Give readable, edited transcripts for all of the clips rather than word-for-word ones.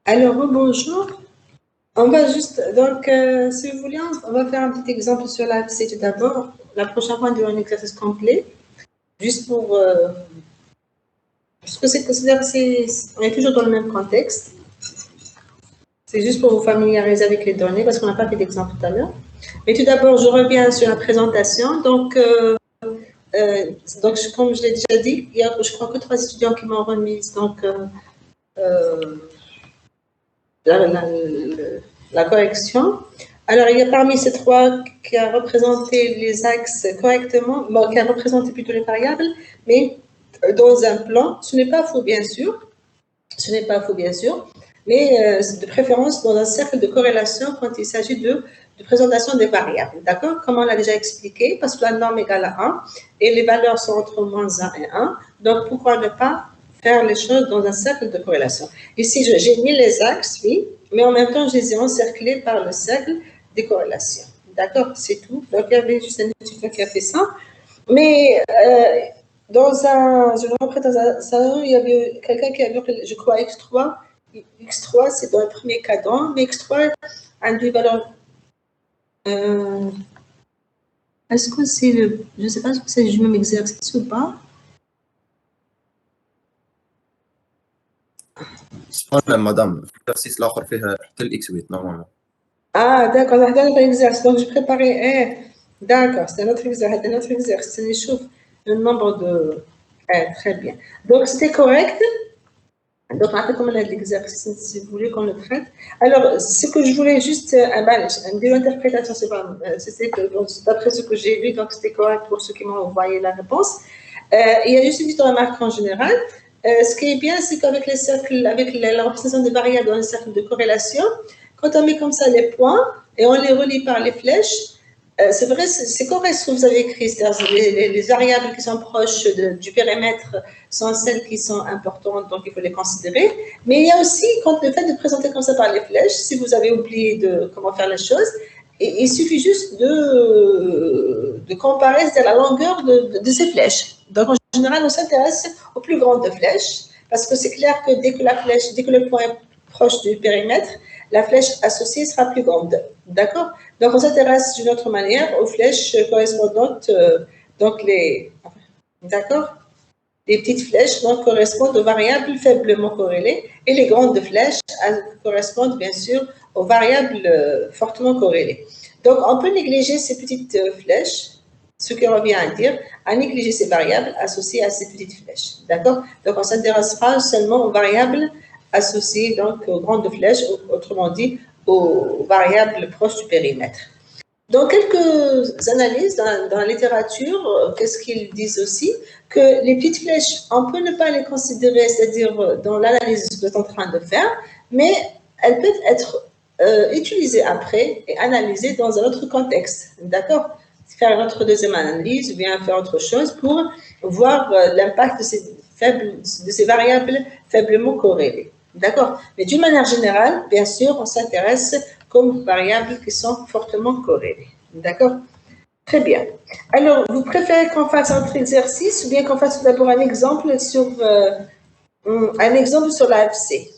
Alors, bonjour. On va juste, donc, si vous voulez, on va faire un petit exemple sur la l'AFC tout d'abord. La prochaine fois, on doit un exercice complet, juste pour, parce que on est toujours dans le même contexte. C'est juste pour vous familiariser avec les données, parce qu'on n'a pas fait d'exemple tout à l'heure. Mais tout d'abord, je reviens sur la présentation. Donc, comme je l'ai déjà dit, il y a, je crois que 3 étudiants qui m'ont remis euh, la correction. Alors, il y a parmi ces 3 qui a représenté les axes correctement, bon, qui a représenté plutôt les variables, mais dans un plan, ce n'est pas faux, bien sûr, ce n'est pas faux, bien sûr, mais de préférence dans un cercle de corrélation quand il s'agit de présentation des variables, d'accord? Comme on l'a déjà expliqué, parce que la norme égale à 1 et les valeurs sont entre moins 1 et 1, donc pourquoi ne pas faire les choses dans un cercle de corrélation? Ici, j'ai mis les axes, oui, mais en même temps, je les ai encerclés par le cercle des corrélations. D'accord? C'est tout. Donc, il y avait juste un étudiant qui a fait ça. Mais dans une représentation, il y avait quelqu'un qui a vu, je crois, X3. X3, c'est dans le premier cadran, mais X3 induit valeur. Est-ce que c'est le. Je ne sais pas si c'est le même exercice ou pas. madame, l'exercice l'autre fait X8 normalement. Ah, d'accord, c'est un autre exercice. Donc, je préparais. D'accord, c'est un autre exercice. Un autre exercice. C'est le nombre de. Très bien. Donc, c'était correct. Donc, après, comme on a de l'exercice, si vous voulez qu'on le traite. Alors, ce que je voulais juste, de l'interprétation, c'est que, d'après ce que j'ai vu, donc c'était correct pour ceux qui m'ont envoyé la réponse. Il y a juste une petite remarque en général. Ce qui est bien, c'est qu'avec les cercles, avec la représentation des variables dans un cercle de corrélation, quand on met comme ça les points et on les relie par les flèches, c'est vrai, c'est correct ce que vous avez écrit, c'est-à-dire les variables qui sont proches du périmètre sont celles qui sont importantes, donc il faut les considérer. Mais il y a aussi, quand le fait de présenter comme ça par les flèches, si vous avez oublié de comment faire les choses, il suffit juste de comparer la longueur de ces flèches. Donc en général, on s'intéresse aux plus grandes flèches, parce que c'est clair que dès que le point est proche du périmètre, la flèche associée sera plus grande. D'accord? Donc, on s'intéresse d'une autre manière aux flèches correspondantes, donc d'accord? Les petites flèches donc, correspondent aux variables faiblement corrélées et les grandes flèches correspondent bien sûr aux variables fortement corrélées. Donc, on peut négliger ces petites flèches, ce qui revient à dire à négliger ces variables associées à ces petites flèches. D'accord? Donc, on s'intéressera seulement aux variables associées donc, aux grandes flèches, autrement dit, aux variables proches du périmètre. Dans quelques analyses dans la littérature, qu'est-ce qu'ils disent aussi? Que les petites flèches, on peut ne pas les considérer, c'est-à-dire dans l'analyse que vous êtes en train de faire, mais elles peuvent être utilisées après et analysées dans un autre contexte. D'accord? Faire une autre deuxième analyse ou bien faire autre chose pour voir l'impact de ces variables faiblement corrélées. D'accord? Mais d'une manière générale, bien sûr, on s'intéresse comme variables qui sont fortement corrélées. D'accord? Très bien. Alors, vous préférez qu'on fasse un autre exercice ou bien qu'on fasse d'abord un exemple sur l'AFC?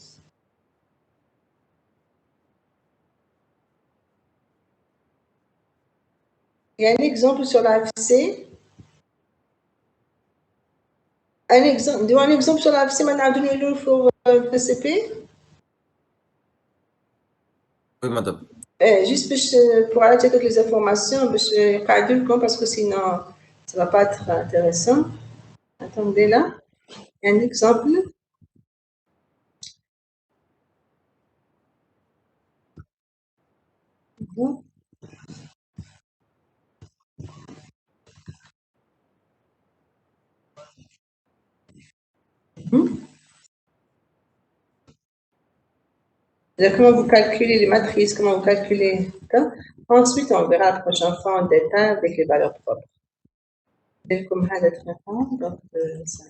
Il y a un exemple sur l'AFC. Un exemple sur l'AFC, maintenant, pour PCP? Oui, madame. Juste pour aller toutes les informations, parce que sinon, ça ne va pas être intéressant. Attendez là. Un exemple. Bon. Comment vous calculez les matrices, comment vous calculez. Ensuite, on verra la prochaine fois en détail avec les valeurs propres. Comme donc, ça.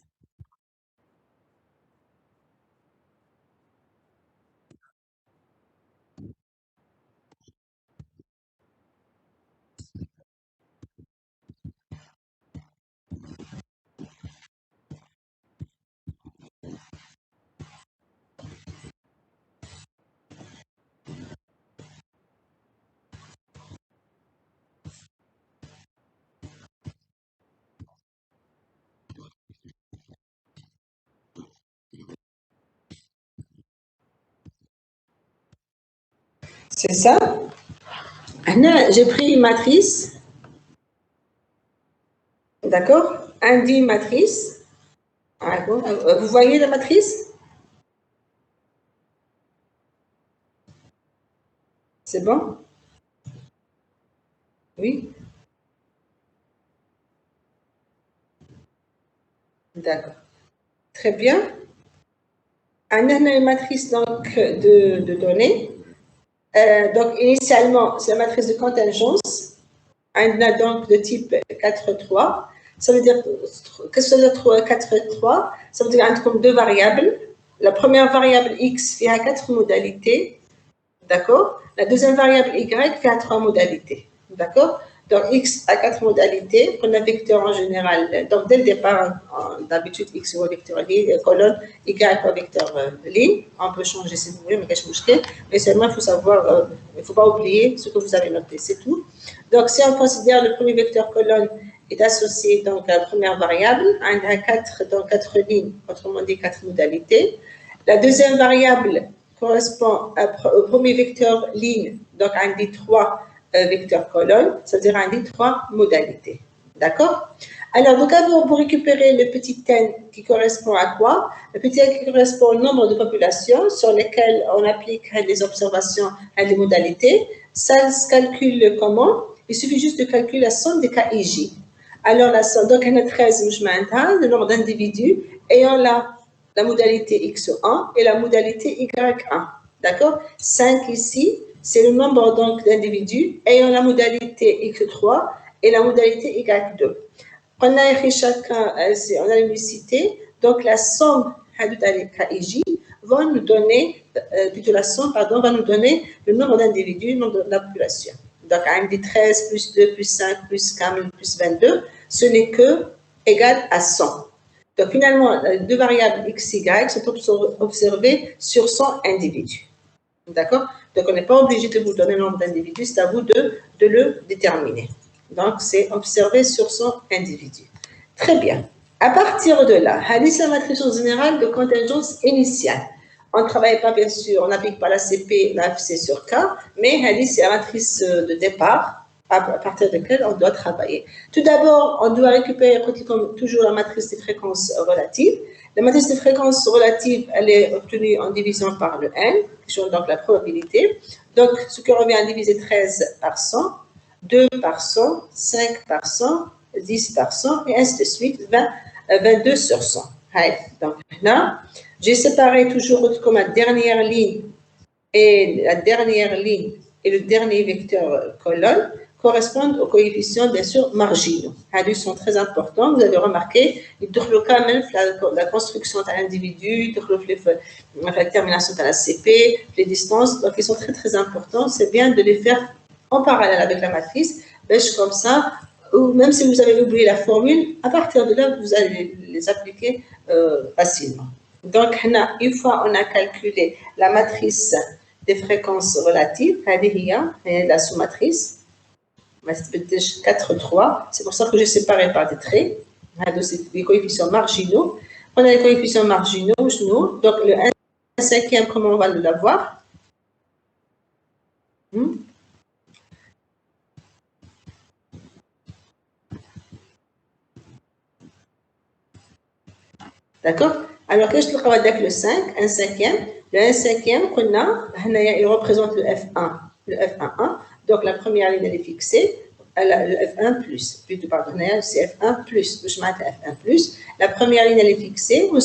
C'est ça. J'ai pris une matrice. D'accord? Une matrice. Vous voyez la matrice? C'est bon? Oui? D'accord. Très bien. On a une matrice donc, de données. Donc, initialement, c'est la matrice de contingence. On a donc de type 4-3. Ça veut dire, qu'est-ce que ça veut dire 4-3? Ça veut dire qu'on a comme deux variables. La première variable x fait à 4 modalités. D'accord? La deuxième variable y fait à 3 modalités. D'accord? Donc, x a 4 modalités. On a vecteur en général. Donc, dès le départ, d'habitude, x au vecteur ligne, colonne, y au vecteur ligne. On peut changer si vous voulez, mais seulement il faut savoir, il ne faut pas oublier ce que vous avez noté, c'est tout. Donc, si on considère le premier vecteur colonne est associé donc, à la première variable, on a 4, donc 4 lignes, autrement dit 4 modalités. La deuxième variable correspond au premier vecteur ligne, donc on dit 3 vecteurs colonnes, c'est-à-dire on dit 3 modalités. D'accord? Alors, donc, pour récupérer le petit n qui correspond à quoi? Le petit n qui correspond au nombre de populations sur lesquelles on applique des observations et des modalités. Ça se calcule comment? Il suffit juste de calculer la somme des KIJ. Alors, la somme, donc, on a 13, le nombre d'individus, ayant la modalité x1 et la modalité y1. D'accord? 5 ici, c'est le nombre donc d'individus ayant la modalité x3 et la modalité y2. On a écrit chacun, on a l'unicité, donc la somme des KIJ va nous donner, plutôt la somme, pardon, va nous donner le nombre d'individus, le nombre de la population. Donc, on dit 13 plus 2 plus 5 plus 15 plus 22, ce n'est que égal à 100. Donc, finalement, les deux variables x, y sont observées sur 100 individus. D'accord? Donc, on n'est pas obligé de vous donner le nombre d'individus, c'est à vous de le déterminer. Donc, c'est observé sur 100 individus. Très bien. À partir de là, c'est la matrice générale de contingence initiale. On ne travaille pas, bien sûr, on n'applique pas la CP, la FC sur K, mais c'est la matrice de départ à partir de laquelle on doit travailler. Tout d'abord, on doit récupérer, comme toujours, la matrice des fréquences relatives. La matrice des fréquences relatives, elle est obtenue en divisant par le n, qui change donc la probabilité. Donc, ce qui revient à diviser 13 par 100, 2 par 100, 5 par 100, 10 par 100, et ainsi de suite, 22 sur 100. Donc là, j'ai séparé toujours comme la dernière ligne et le dernier vecteur colonne correspondent aux coefficients, bien sûr, marginaux. Ils sont très importants. Vous avez remarqué, ils développent quand même la construction de l'individu, ils développent la termination de la CP, les distances. Donc, ils sont très, très importants. C'est bien de les faire en parallèle avec la matrice, comme ça, ou même si vous avez oublié la formule, à partir de là, vous allez les appliquer facilement. Donc, une fois on a calculé la matrice des fréquences relatives, la sous-matrice, 4,3. C'est pour ça que j'ai séparé par des traits. C'est les coefficients marginaux. On a les coefficients marginaux, donc le 1/5, comment on va l'avoir? D'accord? Alors, qu'est-ce que je avec le 5? 1/5. Le 1/5, il représente le F1. Le F1. Donc, la première ligne, elle est fixée. Le F1 plus. Plutôt, pardon, c'est F1 plus. Je mets F1 plus. La première ligne, elle est fixée. On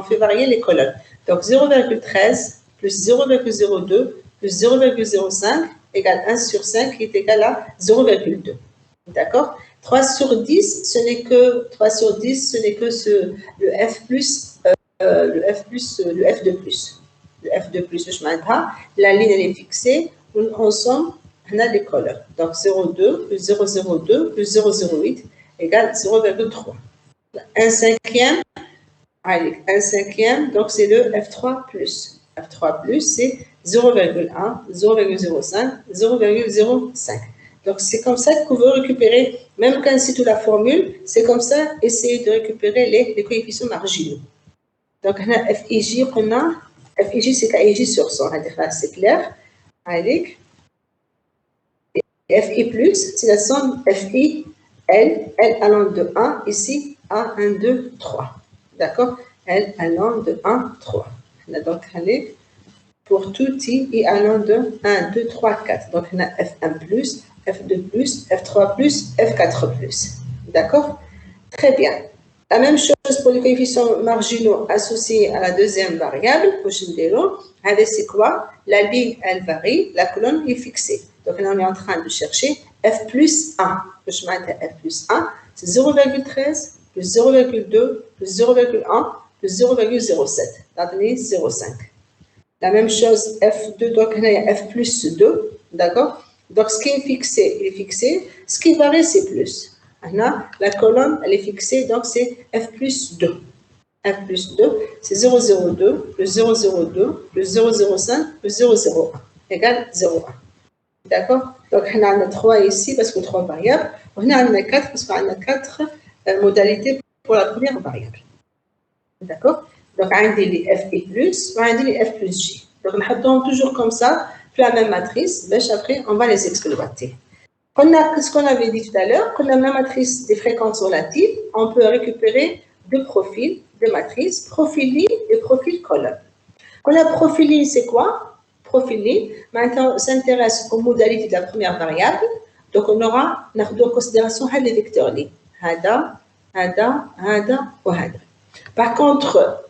fait varier les colonnes. Donc, 0,13 plus 0,02 plus 0,05 égale 1 sur 5 qui est égal à 0,2. D'accord? 3 sur 10, ce n'est que le F plus, le F2 plus. Le F2 plus, je m'attends. La ligne, elle est fixée. Ensemble, on a les colonnes. Donc, 0,2 plus 0,02 plus 0,08 égale 0,3. 1/5, donc c'est le F3 plus. F3 plus, c'est 0,1, 0,05, 0,05. Donc, c'est comme ça que vous pouvez récupérer, même quand c'est toute la formule, c'est comme ça, essayez de récupérer les coefficients marginaux. Donc, on a FIJ, FIJ, c'est KIJ sur 100, c'est clair. Allez. FI plus, c'est la somme FI, L allant de 1, ici, à 1, 2, 3. D'accord? L allant de 1, 3. Donc, allez, pour tout I allant de 1, 2, 3, 4. Donc, on a F1 plus, F2 plus, F3 plus, F4 plus. D'accord? Très bien. La même chose pour les coefficients marginaux associés à la deuxième variable. C'est quoi? La ligne, elle varie, la colonne est fixée. Donc là, on est en train de chercher F plus 1. Le chemin de F plus 1, c'est 0,13 plus 0,2 plus 0,1 plus 0,07. Là, on est 0,5. La même chose, F2, donc il y a F plus 2. D'accord? Donc ce qui est fixé, il est fixé. Ce qui varie, c'est plus. Là, la colonne, elle est fixée, donc c'est F plus 2. F plus 2, c'est 0,02 plus 0,02 plus 0,05 plus 0,01 égale 0,1. D'accord? Donc, on a 3 ici parce que 3 variables. On a 4 parce qu'on a 4 modalités pour la première variable. D'accord? Donc, on a les F et plus, on a les F plus J. Donc, on a toujours comme ça, puis la même matrice, mais après, on va les exploiter. On a ce qu'on avait dit tout à l'heure, qu'on a la matrice des fréquences relatives, on peut récupérer deux profils de matrice, profil ligne et profil colonne. Quand on a profil ligne, c'est quoi? Profil ligne, maintenant on s'intéresse aux modalités de la première variable, donc on aura en considération les vecteurs lignes. Hada, hada, hada ou hada. Par contre,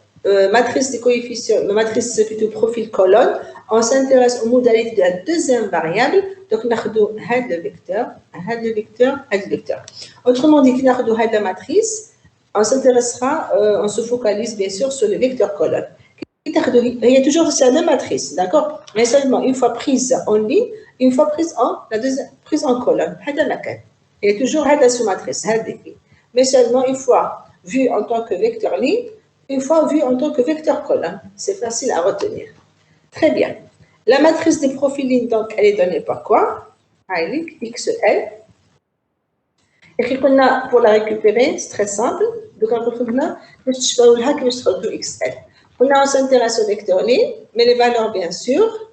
matrice des coefficients, matrice plutôt profil colonne, on s'intéresse aux modalités de la deuxième variable, donc on a le vecteur, le vecteur, le vecteur. Autrement dit, on a la matrice, on s'intéressera, on se focalise bien sûr sur le vecteur colonne. Il y a toujours la même matrice, d'accord? Mais seulement une fois prise en ligne, une fois prise en colonne. Il y a toujours la sous-matrice, mais seulement une fois vue en tant que vecteur ligne, une fois vue en tant que vecteur colonne. C'est facile à retenir. Très bien. La matrice des profils lignes, donc, elle est donnée par quoi? XL. Et qu'on a pour la récupérer, c'est très simple. Donc, on a XL. On s'intéresse au vecteur ligne, mais les valeurs, bien sûr,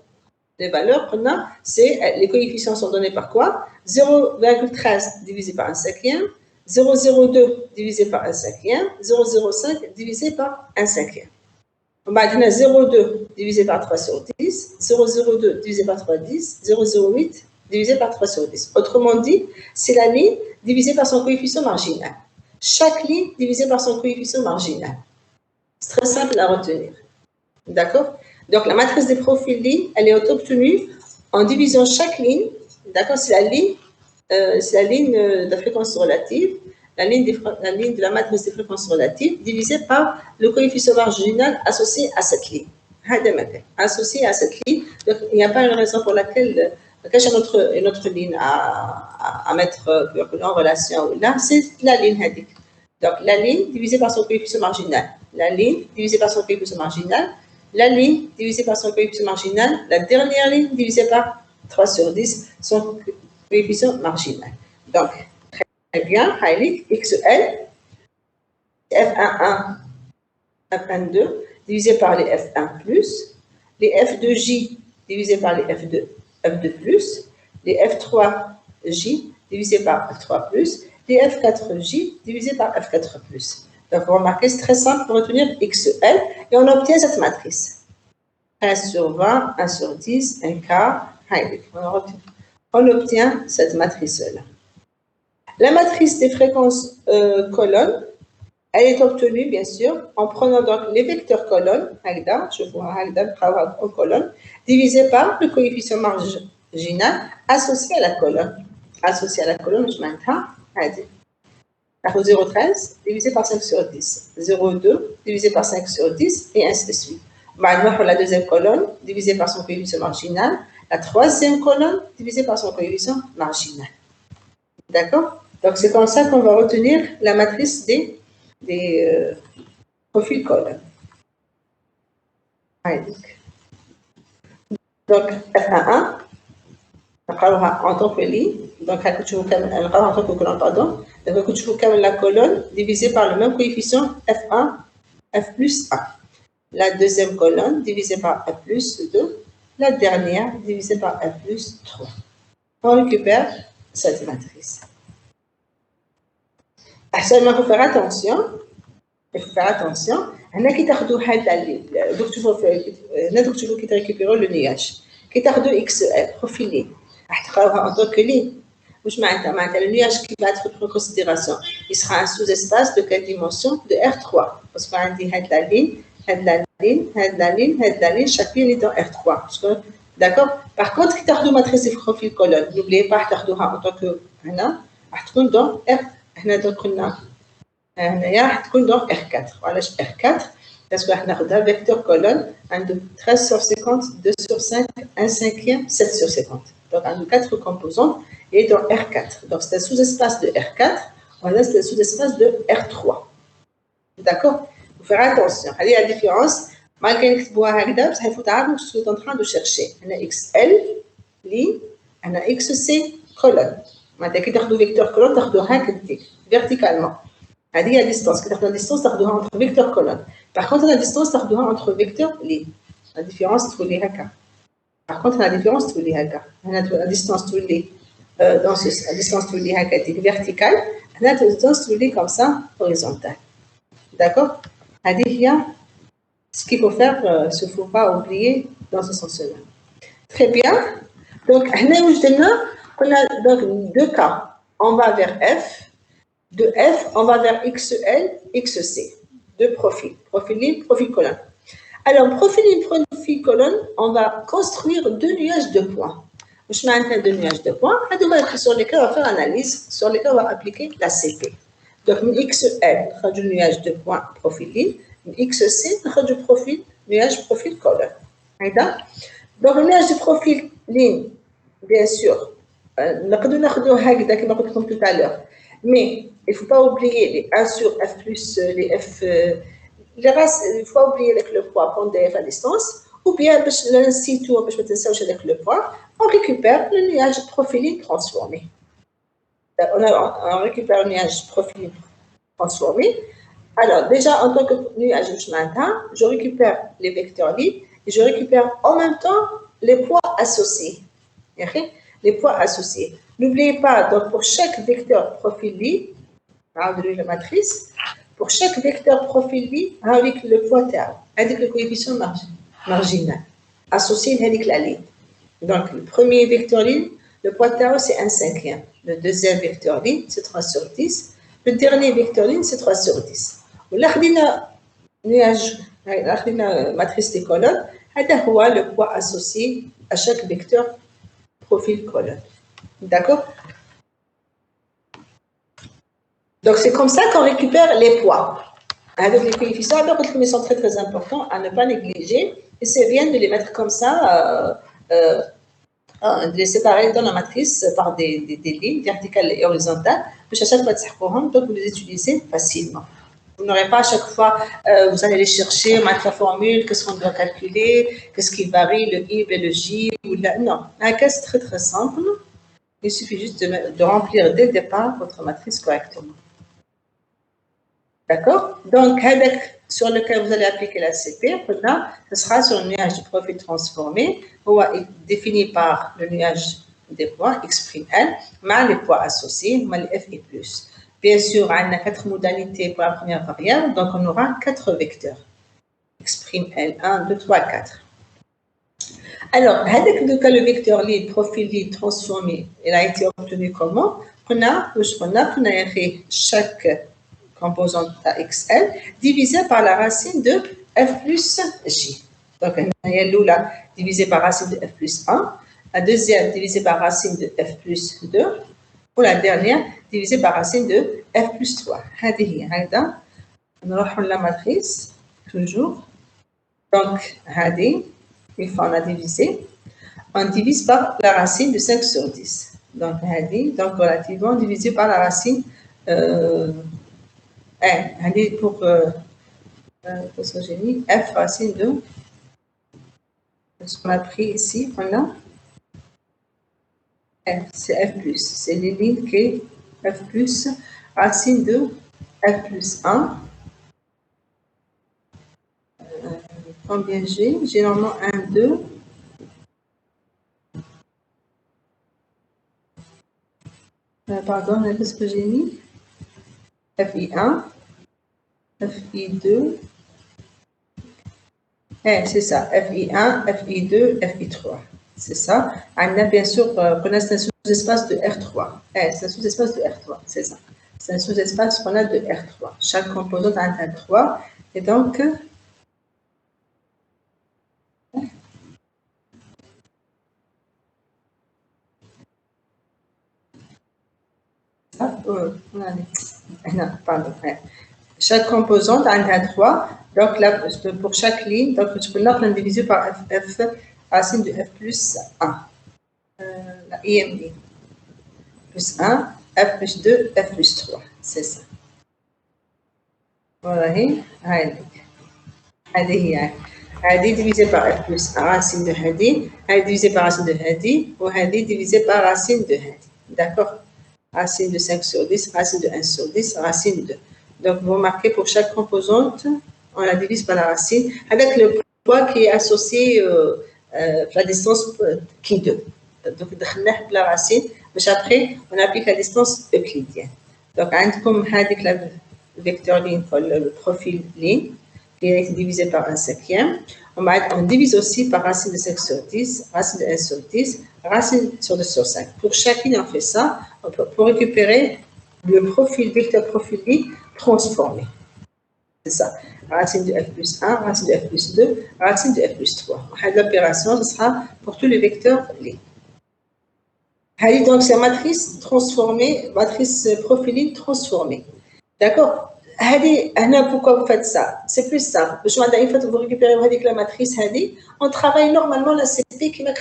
les valeurs qu'on a, c'est les coefficients sont donnés par quoi? 0,13 divisé par 1 cinquième, 0,02 divisé par 1 cinquième, 0,05 divisé par 1 cinquième. On va dire 0,2 divisé par 3 sur 10, 0,02 divisé par 3, 10, 0,08 divisé par 3 sur 10. Autrement dit, c'est la ligne divisée par son coefficient marginal. Chaque ligne divisée par son coefficient marginal. C'est très simple à retenir. D'accord? Donc, la matrice des profils lignes, elle est obtenue en divisant chaque ligne. D'accord? C'est la ligne de la fréquence relative, la ligne de la matrice des fréquences relatives divisée par le coefficient marginal associé à cette ligne. Associé à cette ligne. Donc, il n'y a pas une raison pour laquelle j'ai une autre ligne à mettre en relation. Là, c'est la ligne Hadik. Donc, la ligne divisée par son coefficient marginal. La ligne divisée par son coefficient marginal. La ligne divisée par son coefficient marginal. La dernière ligne divisée par 3 sur 10, son coefficient marginal. Donc, très bien, XL, F11, F12, divisé par les F1+, les F2J divisé par les F2+, les F3J divisé par F3+, les F4J divisé par F4+. Donc, vous remarquez, c'est très simple pour retenir XL et on obtient cette matrice. 1 sur 20, 1 sur 10, 1 quart, on obtient cette matrice-là. La matrice des fréquences colonnes, elle est obtenue, bien sûr, en prenant donc les vecteurs colonnes, en colonne, divisé par le coefficient marginal associé à la colonne. Associé à la colonne, je maintiens, 0,13 divisé par 5 sur 10, 0,2 divisé par 5 sur 10, et ainsi de suite. Maintenant, pour la deuxième colonne, divisé par son coefficient marginal, la troisième colonne, divisé par son coefficient marginal. D'accord? Donc, c'est comme ça qu'on va retenir la matrice des profils colonnes. Donc, F11, en tant que ligne, donc en tant que colonne, pardon, donc la colonne divisée par le même coefficient F1, F plus 1. La deuxième colonne divisée par F plus 2, la dernière divisée par f plus 3. On récupère cette matrice. Seulement, il faut faire attention. Il faut faire attention. هنا كي تاخذوا هذا اللي دوك تشوفوا هنا دوك تشوفوا كي تريكوبيرو لو نياج كي تاخذوا اكس ال بروفيلي راح تقراوها ان طوك لي واش معناتها لو نياج كي va être pris en considération il sera un sous-espace de quelle dimension de R3 parce que عندي هاد لا لين هاد لا لين هاد لا لين هاد لا لين chaque ligne est dans R3 d'accord par contre كي تاخذوا ماتريس دي بروفيل كولون n'oubliez pas راح تاخذوها ان طوك هنا راح تكون دون R هنا دوك قلنا هنايا راح تكون دونك R4 وعلاش R4 باسكو راح ناخذها فيكتور كولون عنده 13 sur 50 2 sur 5 1 cinquième 7 sur 50 donc عنده 4 composantes et dans R4 donc c'est un sous-espace de R4 voilà c'est un sous-espace de R3 d'accord faut faire attention هذه la différence malgré نكتبوها هكذا بصح il faut تعرفوا ce que vous êtes en train de chercher هنا XL لي هنا XC كولون معناتها كي تاخذوا فيكتور كولون تاخذوها هكذا verticalement هذه هي distance كي تاخذوا distance تاخذوها entre vecteur colonne par contre la distance تاخذوها entre vecteur ligne la différence تولي هكا par contre la différence تولي هكا هنا la distance تولي dans la distance تولي هكا ديك verticale هنا la distance تولي comme ça horizontale d'accord هذه هي ce qu'il faut faire ce qu'il faut pas oublier dans ce sens-là très bien donc هنا واش درنا قلنا donc deux cas on va vers F. De F, on va vers XL, XC. Deux profils. Profil ligne, profil colonne. Alors, profil ligne, profil colonne, on va construire deux nuages de points. Je mets deux nuages de points. Sur lesquels on va faire analyse, sur lesquels on va appliquer la CP. Donc, XL, on a du nuage de points profil ligne. XC, on a du profil, nuage profil colonne. Donc, le nuage de profil ligne, bien sûr, on a tout à l'heure. Mais il ne faut pas oublier les 1 sur F plus les F. Il ne faut pas oublier avec le poids pondéré à distance. Ou bien, l'institut, avec le poids, on récupère le nuage profiline transformé. On récupère le nuage profiline transformé. Alors, déjà, en tant que nuage je récupère les vecteurs libres et je récupère en même temps les poids associés. Les poids associés. N'oubliez pas, donc pour chaque vecteur profil libre, la matrice, pour chaque vecteur profil libre, avec le poids tau, avec le coefficient marginal, associé avec la ligne. Donc le premier vecteur libre, le poids tau c'est 1 cinquième. Le deuxième vecteur libre, c'est 3 sur 10. Le dernier vecteur libre, c'est 3 sur 10. Là, la matrice des colonnes, c'est le poids associé à chaque vecteur profil colonne. D'accord? Donc, c'est comme ça qu'on récupère les poids. Avec les coefficients, ils sont très très importants à ne pas négliger. Et c'est bien de les mettre comme ça, de les séparer dans la matrice par des lignes verticales et horizontales. À chaque fois, donc vous les utilisez facilement. Vous n'aurez pas à chaque fois, vous allez les chercher, mettre la formule, qu'est-ce qu'on doit calculer, qu'est-ce qui varie, le I et le J. Ou la... Non, un cas c'est très très simple. Il suffit juste de remplir dès le départ votre matrice correctement. D'accord? Donc, sur lequel vous allez appliquer la CP, ce sera sur le nuage du profil transformé, défini par le nuage des points, X', mais les poids associés, mais les F et plus. Bien sûr, on a 4 modalités pour la première variable, donc on aura 4 vecteurs. X', 1, 2, 3, 4. Alors, le vecteur libre, profil libre transformé, il a été obtenu comment? On a fait chaque composante XL divisé par la racine de F plus J. Donc, il y a l'oula divisé par racine de F plus 1, la deuxième divisée par racine de F plus 2, ou la dernière divisée par racine de F plus 3. On reprend la matrice, toujours. Donc, une fois on a divisé, on divise par la racine de 5 sur 10. Donc, relativement divisé par la racine pour ce que j'ai mis, F racine de ce qu'on a pris ici, on a F, c'est F plus, c'est les lignes qui est F plus, racine de F plus 1. Combien j'ai? J'ai normalement 1, 2, Pardon, qu'est-ce que j'ai mis? FI1, FI2. C'est ça, FI1, FI2, FI3. C'est ça. On a bien sûr, on a un sous-espace de R3. C'est un sous-espace de R3, c'est ça. C'est un sous-espace qu'on a de R3. Chaque composante a un R3. Et donc, pardon. Chaque composante a un R3. Donc, là, pour chaque ligne, donc, je peux l'ordre divisé par F, racine de F plus 1. La IMI. Plus 1, F plus 2, F plus 3. C'est ça. Voilà, هذه divisé par F plus 1 racine de هذه divisé par racine de هذه وهذه divisé par racine de هذه. D'accord? Racine de 5 sur 10, racine de 1 sur 10, racine de 2. Donc, vous remarquez pour chaque composante, on la divise par la racine avec le poids qui est associé à la distance qui est 2. Donc, la racine, mais après, on applique la distance euclidienne. Donc, le vecteur ligne, le profil ligne, qui est divisé par 1/5. On divise aussi par racine de 5 sur 10, racine de 1 sur 10, racine sur 2 sur 5. Pour chacune, on fait ça pour récupérer le profil, vecteur profil ligne transformé. C'est ça. Racine de F plus 1, racine de F plus 2, racine de F plus 3. L'opération, ce sera pour tous les vecteurs lignes. Donc, c'est une matrice transformée, matrice profiline transformée. D'accord? Pourquoi vous faites ça? C'est plus simple. Une fois que vous récupérez la matrice, on travaille normalement la CP qui va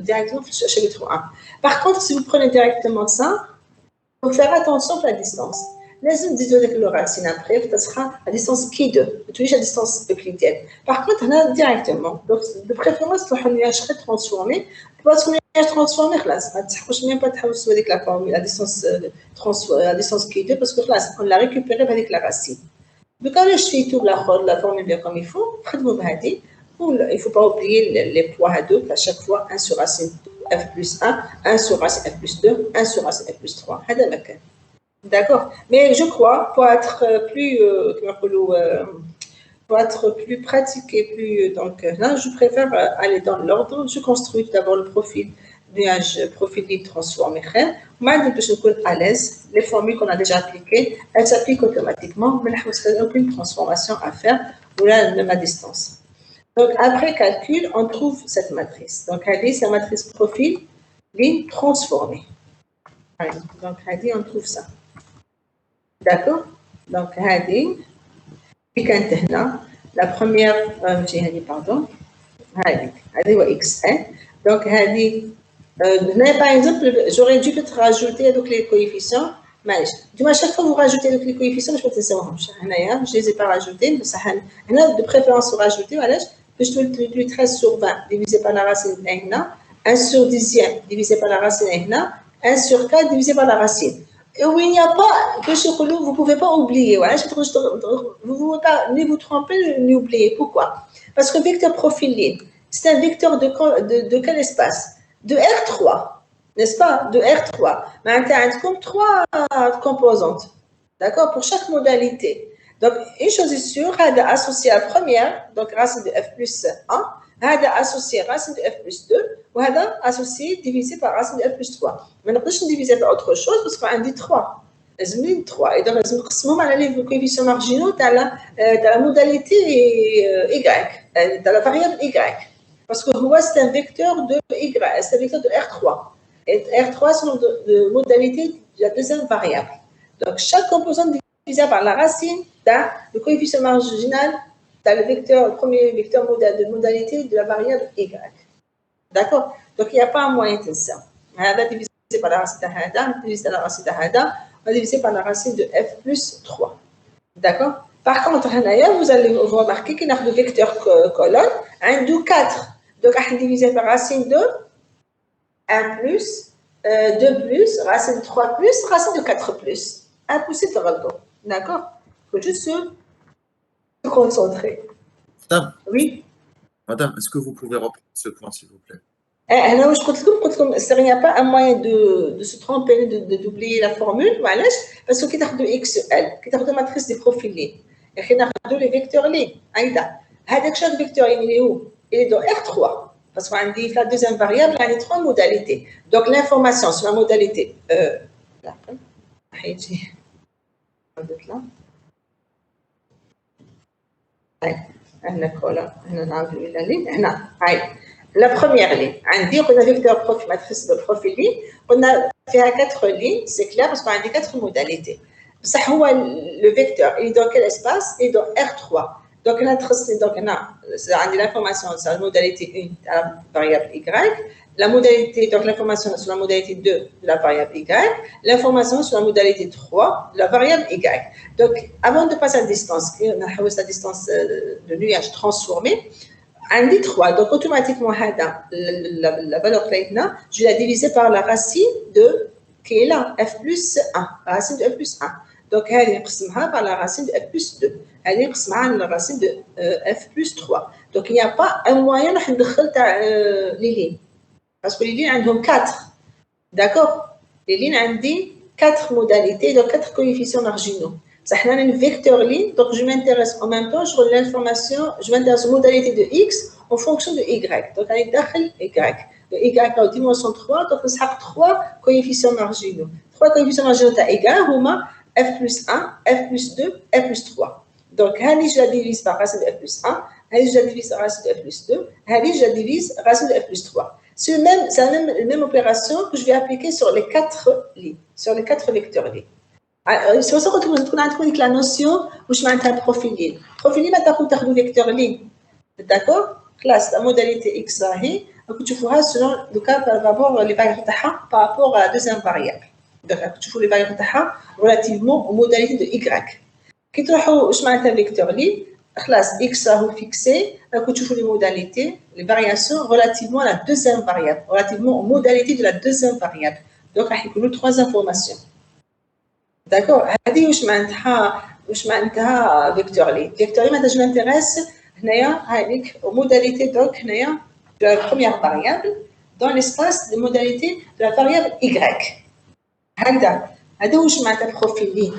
directement chez le 1. Par contre, si vous prenez directement ça, il faut faire attention à la distance. لازم تزيدوا ديك لو racine après, ça sera à distance qui 2, toujours à distance euclidienne. Par contre, là directement. Donc de préférence تروحوا النياج très transformé. Parce que النياج transformé خلاص ما تحبوش même pas تحوسوا هذيك la formule à distance qui 2 parce que خلاص on l'a récupéré avec la racine. Donc quand je fais tout la formule bien comme il faut, خدموا بهذه. Il ne faut pas oublier les poids à deux, à chaque fois 1 sur racine F plus 1, 1 sur racine F plus 2, 1 sur racine F plus 3. D'accord. Mais je crois, pour être plus pratique et plus... Donc là, je préfère aller dans l'ordre. Je construis d'abord le profil nuage, profil ligne transformé. Maintenant, je suis à l'aise. Les formules qu'on a déjà appliquées, elles s'appliquent automatiquement. Mais il n'y a aucune transformation à faire ou là, même à distance. Donc, après calcul, on trouve cette matrice. Donc, c'est la matrice profil ligne transformée. Donc, on trouve ça. D'accord? Donc, la première, pardon, xn. Donc, par exemple, j'aurais dû peut-être rajouter les coefficients. Mais à chaque fois que vous rajoutez les coefficients, je peux je ne les ai pas rajoutés. De préférence, vous rajoutez, voilà, plus 13 sur 20 divisé par la racine 1 sur 10e divisé par la racine 1 sur 4 divisé par la racine. Et où il n'y a pas, vous ne pouvez pas oublier. Voilà, vous ne pouvez pas ni vous tromper ni oublier. Pourquoi? Parce que vecteur profil ligne, c'est un vecteur de quel espace? De R3, n'est-ce pas? De R3. Maintenant, comme 3 composantes. D'accord? Pour chaque modalité. Donc, une chose est sûre, elle a associé à la première, donc racine de F plus 1, elle a associé racine de F plus 2, ou elle a associé divisé par racine de F plus 3. Mais on peut diviser par autre chose parce qu'on dit 3. Les 3. Et donc, on a les coefficients marginaux dans la modalité Y, dans la variable Y. Parce que c'est un vecteur de Y, c'est un vecteur de R3. Et R3, c'est la modalité de la deuxième variable. Donc, chaque composante divisée par la racine dans le coefficient marginal dans le vecteur, le premier vecteur de modalité de la variable Y. D'accord? Donc, il n'y a pas un moyen de ça. On va diviser par la racine de Hada, diviser par la racine de Hada, on va diviser par la racine de F plus 3. D'accord? Par contre, vous allez remarquer qu'il y a le vecteur colonne, un de 4. Donc, on va diviser par racine de 1 plus, 2 plus, racine 3 plus, racine de 4 plus. 1 plus, c'est le d'accord? Il faut juste se concentrer. Madame, oui? Madame, est-ce que vous pouvez reprendre ce point, s'il vous plaît? Il n'y a pas un moyen de se tromper, d'oublier la formule, parce que qui t'a donné X, L, qui t'a donné matrice des profils, et qui t'a donné les vecteurs lignes. Chaque vecteur, il est où? Il est dans R3, parce qu'on dit la deuxième variable, il y a trois modalités. Donc l'information sur la modalité, la première ligne, on dit qu'on a vecteur profil, matrice de profil ligne, on a fait 4 lignes, c'est clair parce qu'on a dit 4 modalités. Ça, le vecteur, il est dans quel espace? Il est dans R3. Donc, on a l'information sur la modalité 1 à la variable Y, la modalité, donc l'information sur la modalité 2 de la variable Y, l'information sur la modalité 3 de la variable Y. Donc, avant de passer à la distance, on a la distance de nuage transformé, on dit 3, donc automatiquement, la valeur là, je vais la diviser par la racine de, qui est là, f plus 1, la racine de f plus 1. Donc, elle est par la racine de f plus 2. Elle est par la racine de f plus 3. Donc, il n'y a pas un moyen de faire les lignes. Parce que les lignes, elles ont 4. D'accord? Les lignes, elles ont 4 modalités, donc 4 coefficients marginaux. Ça a une vecteur ligne, donc je m'intéresse en même temps, je vois l'information, je m'intéresse aux modalités de X en fonction de Y. Donc, elle est dakhel Y. Le Y a une dimension 3, donc ça a 3 coefficients marginaux. 3 coefficients marginaux à Y, f plus 1, f plus 2, f plus 3. Donc, je la divise par racine de f plus 1, je la divise par racine de f plus 2, je la divise par racine de f plus 3. C'est la même opération que je vais appliquer sur les 4 lignes, sur les 4 vecteurs lignes. C'est pour ça que tu as la notion où je mets un profil ligne. Profil ligne, tu as un vecteur ligne. D'accord? Classe, la modalité X, tu feras selon le cas par rapport les variables par rapport à la deuxième variable. Donc, tu fais les variables relativement aux modalités de Y. Quand tu as un vecteur ligne, classe X est fixé, tu fais les modalités, les variations relativement à la deuxième variable, relativement aux modalités de la deuxième variable. Donc, il y a 3 informations. D'accord? Je m'intéresse vecteur ligne. Vecteur ligne, je m'intéresse aux modalités donc, de la première variable dans l'espace des modalités de la variable Y. Je m'intéresse profil ligne.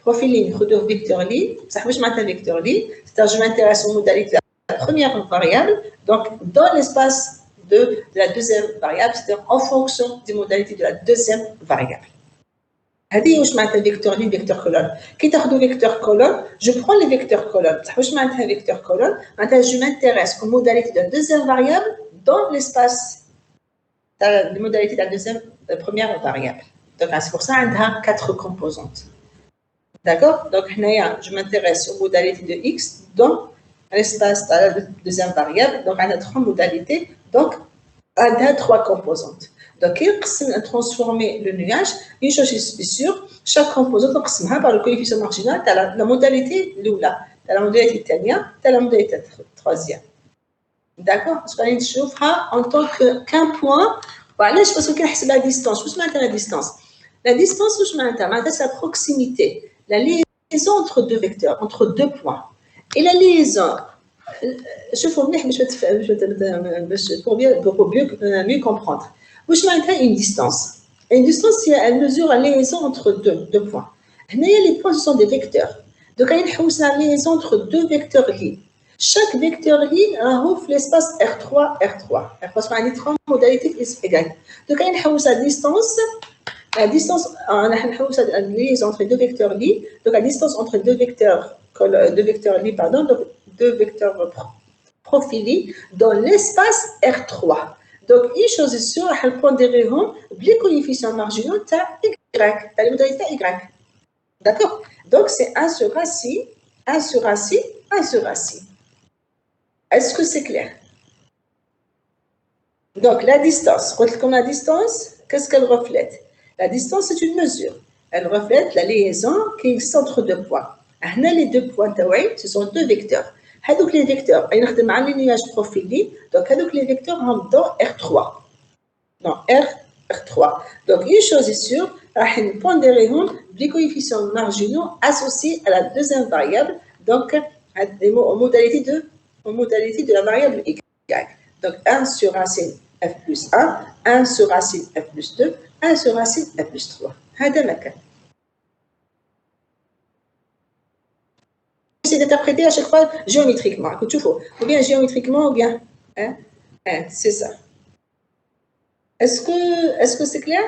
Profil ligne, vecteur ligne. Je m'intéresse vecteur ligne, c'est-à-dire je m'intéresse aux modalités de la première variable, donc dans l'espace de la deuxième variable, c'est-à-dire en fonction des modalités de la deuxième variable. هذه واش معناتها vecteur ligne vecteur colonne. كي تاخذوا vecteur colonne, je prends les vecteurs colonnes. صح واش معناتها vecteur colonne? معناتها je m'intéresse aux modalités de la deuxième variable dans l'espace des modalités de la deuxième première variable. Donc c'est pour ça qu'on a 4 composantes. D'accord? Donc je m'intéresse aux modalités de x dans l'espace de la deuxième variable. Donc on a 3 modalités. Donc on a 3 composantes. Donc, il faut transformer le nuage. Une chose est sûre, chaque composante est par le coefficient marginal de la modalité l'oula, de la modalité dernière, de la modalité troisième. D'accord? Parce qu'on va en tant qu'un point. Voilà, je pense qu'on a la distance. Où est la distance? La distance, c'est la proximité, la liaison entre deux vecteurs, entre deux points. Et la liaison, je pour mieux comprendre. Où je m'intéresse une distance. Une distance, elle mesure la liaison entre deux points. Les points, ce sont des vecteurs. Donc, il y a la liaison entre deux vecteurs lignes. Chaque vecteur ligne ouvre l'espace R3, R3. Parce qu'on a 3 modalités égales. Donc, il y a la distance. La distance, on a la liaison entre deux vecteurs lignes. Donc, la distance entre deux vecteurs lignes, pardon, donc deux vecteurs profilés dans l'espace R3. Donc, une chose est sûre, elle pondérer les coefficients marginaux de Y, de la modalité Y. D'accord? Donc, c'est 1 sur racine, 1 sur racine, 1 sur racine. Est-ce que c'est clair? Donc, la distance, comme la distance, qu'est-ce qu'elle reflète? La distance, c'est une mesure. Elle reflète la liaison qui existe entre deux points. Les 2 points, ce sont 2 vecteurs. هذوك les vecteurs, ils sont مع les nuages profilés, donc هذوك les vecteurs sont dans R3. Dans R3. Donc une chose est sûre, راح نبونديريهم les coefficients marginaux associés à la deuxième variable, donc aux modalités de la variable Y. Donc 1 sur racine f plus 1, 1 sur racine f plus 2, 1 sur racine f plus 3. هذا ما كان. C'est d'interpréter à chaque fois géométriquement. Ou bien géométriquement, ou bien. Hein? C'est ça. Est-ce que c'est clair?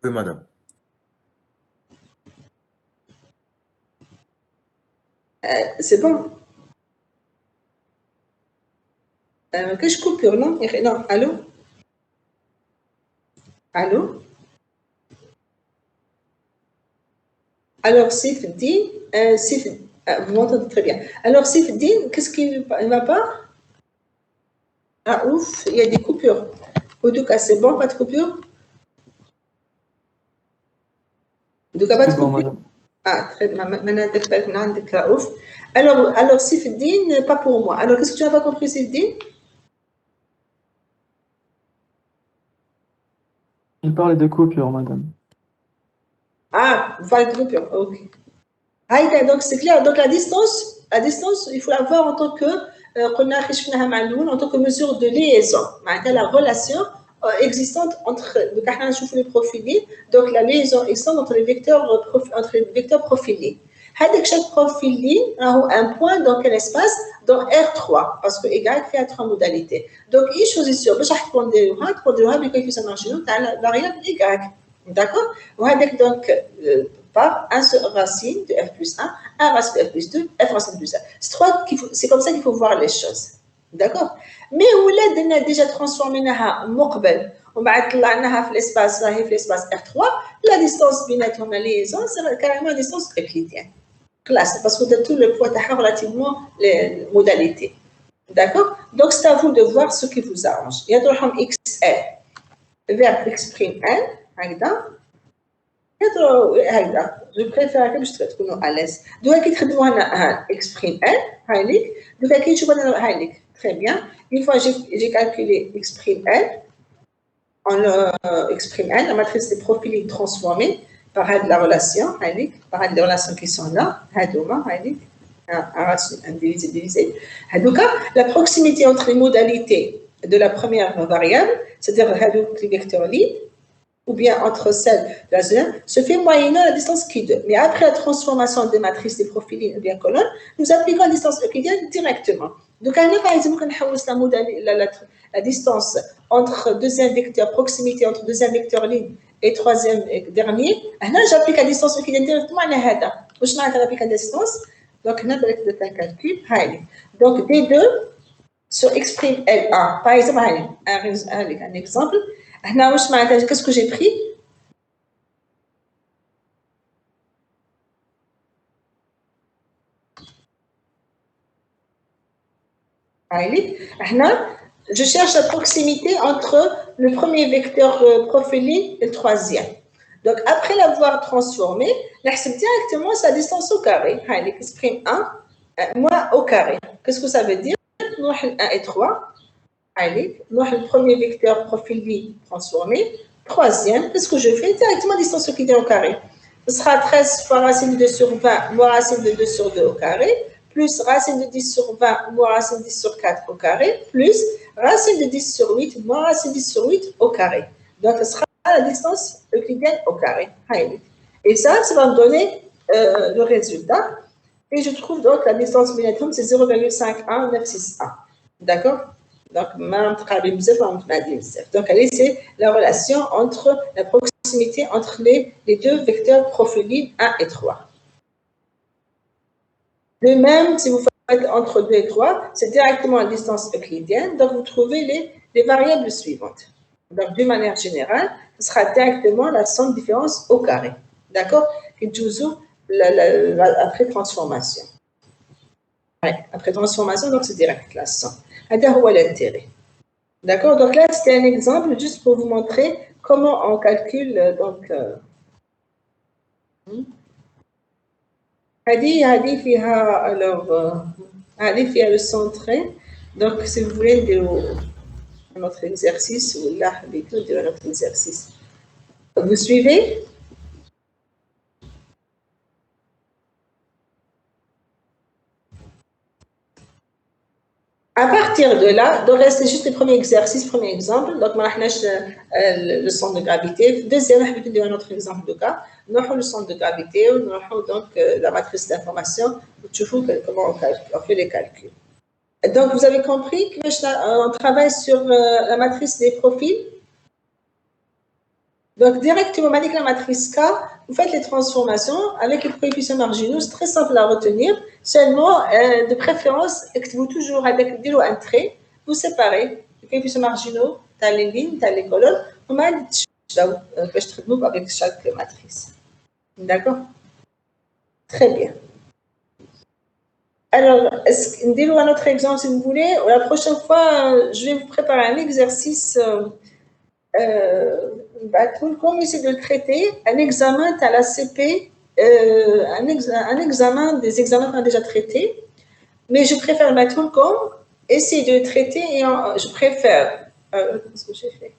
Oui, madame. C'est bon. Qu'est-ce que coupure, non? Non, allô? Allô? Alors, Sifdin, vous m'entendez très bien. Alors, Sifdin, qu'est-ce qui ne va pas? Ah, ouf, il y a des coupures. En tout cas, c'est bon, pas de coupure? En tout cas, pas de coupure. Ah, très bien. Maintenant, ouf. Alors, Sifdin, pas pour moi. Alors, qu'est-ce que tu n'as pas compris, Sifdin? Il parlait de coupure, madame. Ah, vous parlez de coupure, ok. Donc, c'est clair. Donc, la distance, il faut la voir en tant que, en tant que mesure de liaison. La relation existante entre les profilés, donc la liaison existante entre les vecteurs profilés. Chaque profilé a un point dans quel espace? Dans R3, parce que Y fait 3 modalités. Donc, une chose est sûre, je vais répondre à coefficient marginaux, la variable Y. D'accord? Donc, par 1 sur racine de f plus 1 racine de f plus 2, f racine de plus 1. C'est comme ça qu'il faut voir les choses. D'accord? Mais où on a déjà transformé on va dans l'espace R3, la distance binaire la liaison, c'est carrément la distance euclidienne. Classe, parce que tout le poids est relativement les modalités. D'accord? Donc, c'est à vous de voir ce qui vous arrange. Il y a donc XL vers X', je préfère que je sois à l'aise. Donc, X' L, donc, très bien. Une fois j'ai calculé X' L, X' L, la matrice des profils transformée par la relation, par les relations qui sont là, divisé. Donc, la proximité entre les modalités de la première variable, c'est-à-dire les vecteurs libres, ou bien entre celles de la deuxième, se fait moyennant la distance Q2. Mais après la transformation des matrices des profilines ou bien colonnes, nous appliquons la distance euclidienne directement. Donc, par exemple, la distance entre deuxième vecteur, proximité entre deuxième vecteur ligne et troisième dernier, j'applique la distance euclidienne directement à l'hada. Où je m'applique la distance, donc, on a un calcul. Donc, D2 sur X' L1. Par exemple, un exemple. Qu'est-ce que j'ai pris? Je cherche la proximité entre le premier vecteur profilé et le troisième. Donc, après l'avoir transformé, j'accepte directement sa distance au carré. Exprime 1, moi au carré. Qu'est-ce que ça veut dire? 1 et 3. Le premier vecteur profilé transformé. Troisième, qu'est-ce que je fais? Directement distance euclidienne au carré. Ce sera 13 fois racine de 2 sur 20 moins racine de 2 sur 2 au carré, plus racine de 10 sur 20 moins racine de 10 sur 4 au carré, plus racine de 10 sur 8 moins racine de 10 sur 8 au carré. Donc, ce sera la distance euclidienne au carré. Et ça va me donner le résultat. Et je trouve donc la distance minimum, c'est 0,51961. D'accord? Donc, c'est la relation entre la proximité entre les deux vecteurs profilés 1 et 3. De même, si vous faites entre 2 et 3, c'est directement la distance euclidienne. Donc, vous trouvez les variables suivantes. Donc, d'une manière générale, ce sera directement la somme différence au carré. D'accord? Et toujours après transformation. Ouais, après transformation, donc c'est direct la somme. L'intérêt. D'accord? Donc là, c'était un exemple juste pour vous montrer comment on calcule. Donc, Hadi fiha le centré. Donc, si vous voulez notre exercice, ou là, de notre exercice. Vous suivez? partir de là, donc rester juste le premier exercice, premier exemple. Donc, on a le centre de gravité. Deuxième, on va donner un autre exemple de cas. Nous avons le centre de gravité, nous avons donc la matrice d'information. Tu vois comment on fait les calculs. Donc, vous avez compris qu'on travaille sur la matrice des profils. Donc, directement, avec la matrice K, vous faites les transformations avec les coefficients marginaux. C'est très simple à retenir. Seulement, de préférence, vous toujours avec un trait, vous séparez les coefficients marginaux, tu as les lignes, tu as les colonnes. On va avec chaque matrice. D'accord? Très bien. Alors, dis-nous un autre exemple si vous voulez. La prochaine fois, je vais vous préparer un exercice. Comme essayer de le traiter, un examen, tu as la CP, un examen, des examens qu'on a déjà traités, mais je préfère mettre comme essayer de le traiter et je préfère. Qu'est-ce que j'ai fait?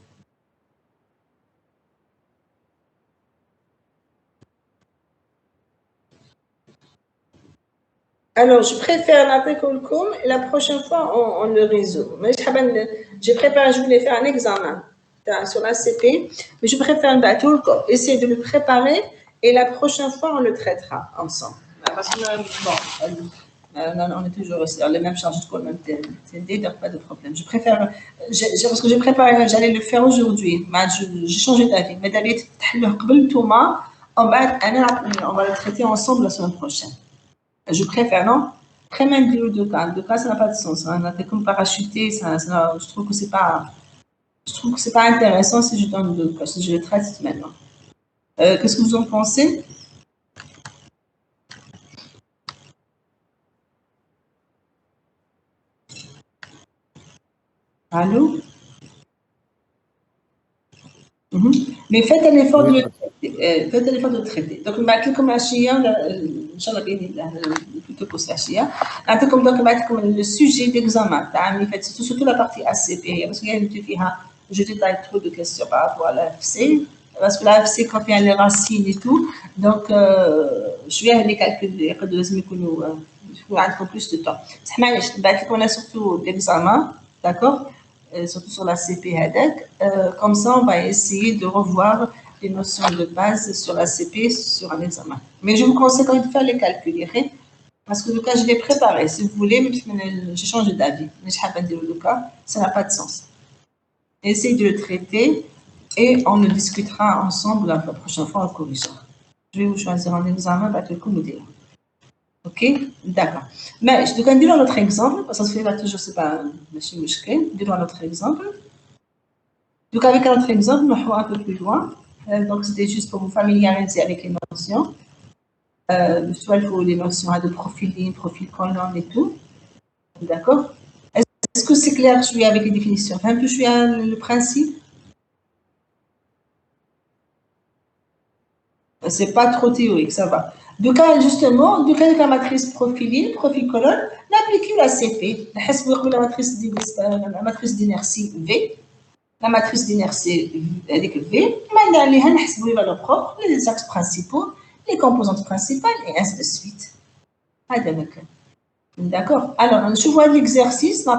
Alors, je préfère l'appeler Colcom et la prochaine fois, on le résout. Mais j'ai préparé, je voulais faire un examen sur la CP, mais je préfère essayer de le préparer et la prochaine fois, on le traitera ensemble. Parce que, on est toujours sur les mêmes charges de cours, même TD, donc pas de problème. Je préfère, parce que j'ai préparé, j'allais le faire aujourd'hui, mais j'ai changé d'avis. Mais d'habitude, on va le traiter ensemble la semaine prochaine. Je préfère, non? Très même de cas. De cas, ça n'a pas de sens. On a fait comme parachuter, je trouve que c'est pas. Je trouve que c'est pas intéressant si je donne deux cas, si je le traite maintenant. Qu'est-ce que vous en pensez? Allô? Mais faites un effort de le traiter. Faites un effort de le traiter. Donc, comme la chia, plutôt pour la chia, comme le sujet d'examen, surtout la partie ACP, parce qu'il y a une je détaille trop de questions par rapport à l'AFC, parce que l'AFC, quand il y a les racines et tout, donc je vais les calculer, il faut un peu plus de temps. On a surtout l'examen, d'accord? Surtout sur la CP HEDEC. Comme ça, on va essayer de revoir les notions de base sur la CP sur un examen. Mais je vous conseille quand même de faire les calculs, parce que le cas, je l'ai préparé. Si vous voulez, j'ai changé d'avis. Mais je ne dire le cas, ça n'a pas de sens. Essayez de le traiter et on le discutera ensemble la prochaine fois en corrigeant. Je vais vous choisir un examen, le coup dire. Ok, d'accord. Mais je vais dire un autre exemple, parce que ça se fait toujours, c'est pas monsieur Mouchkel. Dire un autre exemple. Donc, avec un autre exemple, on va un peu plus loin. Donc, c'était juste pour vous familiariser avec les notions. Soit il faut les notions de profil ligne, profil colonne et tout. D'accord? Est-ce que c'est clair, je suis avec les définitions? Un peu, je suis le principe? C'est pas trop théorique, ça va. Donc, justement, donc avec la matrice profil ligne, profil colonne, n'appliquez la CP. La matrice d'inertie V. La matrice d'inertie avec V, on va les propres, les axes principaux, les composantes principales et ainsi de suite. D'accord. Alors, je vois l'exercice, la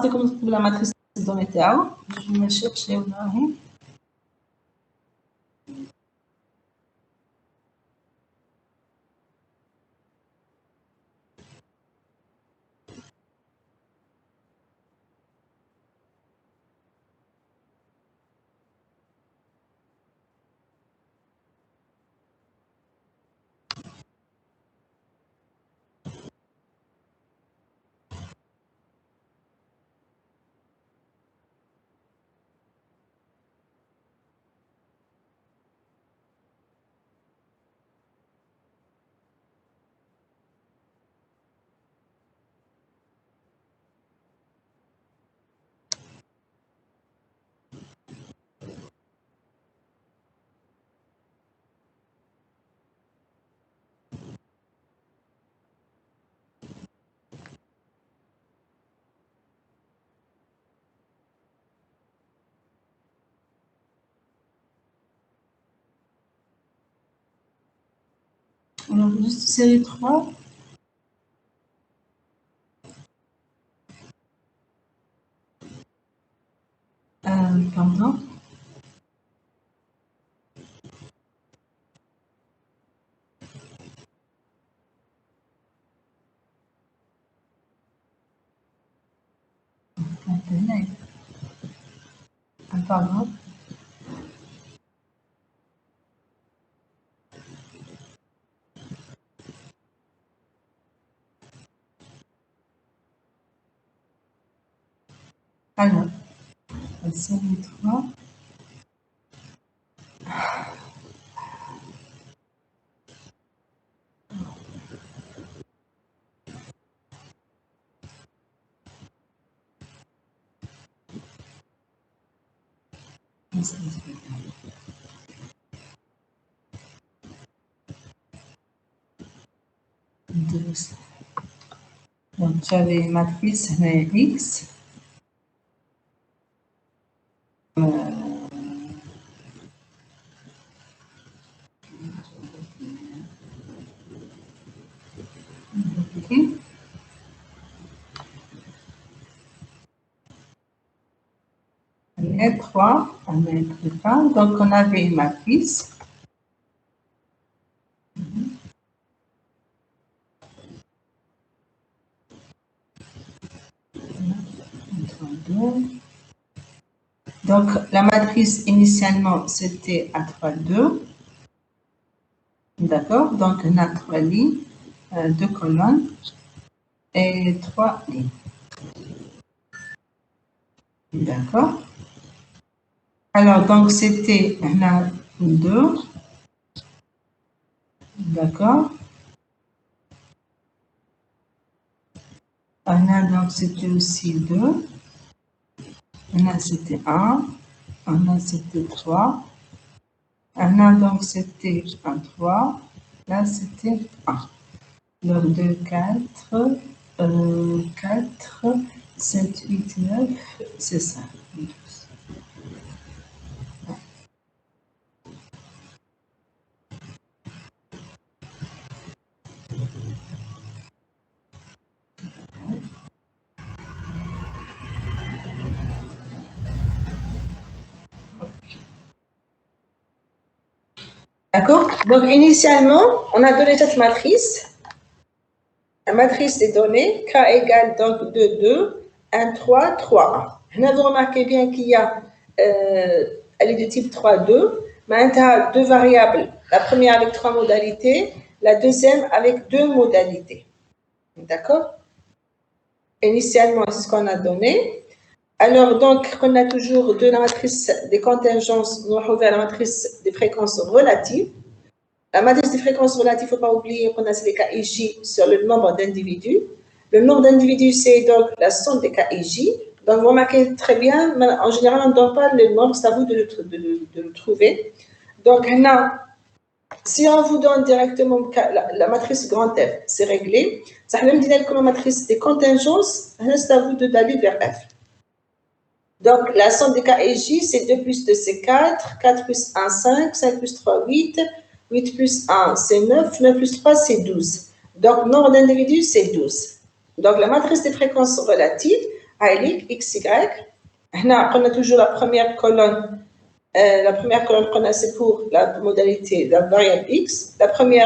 matrice de données. Je vais me chercher. Alors, juste série 3. Pardon. Alors, la série 3. Donc, j'avais une matrice X. Okay. Et 3, donc on avait une matrice. Donc la matrice initialement c'était A3, 2. D'accord, donc on a 3 lignes, 2 colonnes et 3 lignes. D'accord. Alors, donc, c'était là 2. D'accord. Là, donc, c'était aussi 2. Là, c'était 1. Là, c'était 3. Là, donc, c'était 1, 3. Là, c'était 1. Donc, 2, 4, 4, 7, 8, 9, c'est ça. D'accord. Donc, initialement, on a donné cette matrice. La matrice des données, K égale donc 2, 2, 1, 3, 3, 1. Là, vous remarquez bien qu'il y a, elle est de type 3, 2. Maintenant, deux variables. La première avec 3 modalités, la deuxième avec 2 modalités. D'accord. Initialement, c'est ce qu'on a donné. Alors, donc, on a toujours de la matrice des contingences, nous avons vers la matrice des fréquences relatives. La matrice des fréquences relatives, il ne faut pas oublier qu'on a les KIJ sur le nombre d'individus. Le nombre d'individus, c'est donc la somme des KIJ. Donc, vous remarquez très bien, mais en général, on ne donne pas le nombre, c'est à vous de le trouver. Donc, si on vous donne directement la matrice grand F, c'est réglé. Ça va me dire comme la matrice des contingences, c'est à vous d'aller vers F. Donc, la somme des KIJ, c'est 2 plus 2, c'est 4, 4 plus 1, 5, 5 plus 3, 8, 8 plus 1, c'est 9, 9 plus 3, c'est 12. Donc, nombre d'individus, c'est 12. Donc, la matrice des fréquences relatives, ALIC, XY, on a toujours la première colonne. La première colonne qu'on a, c'est pour la modalité de la variable X. La premier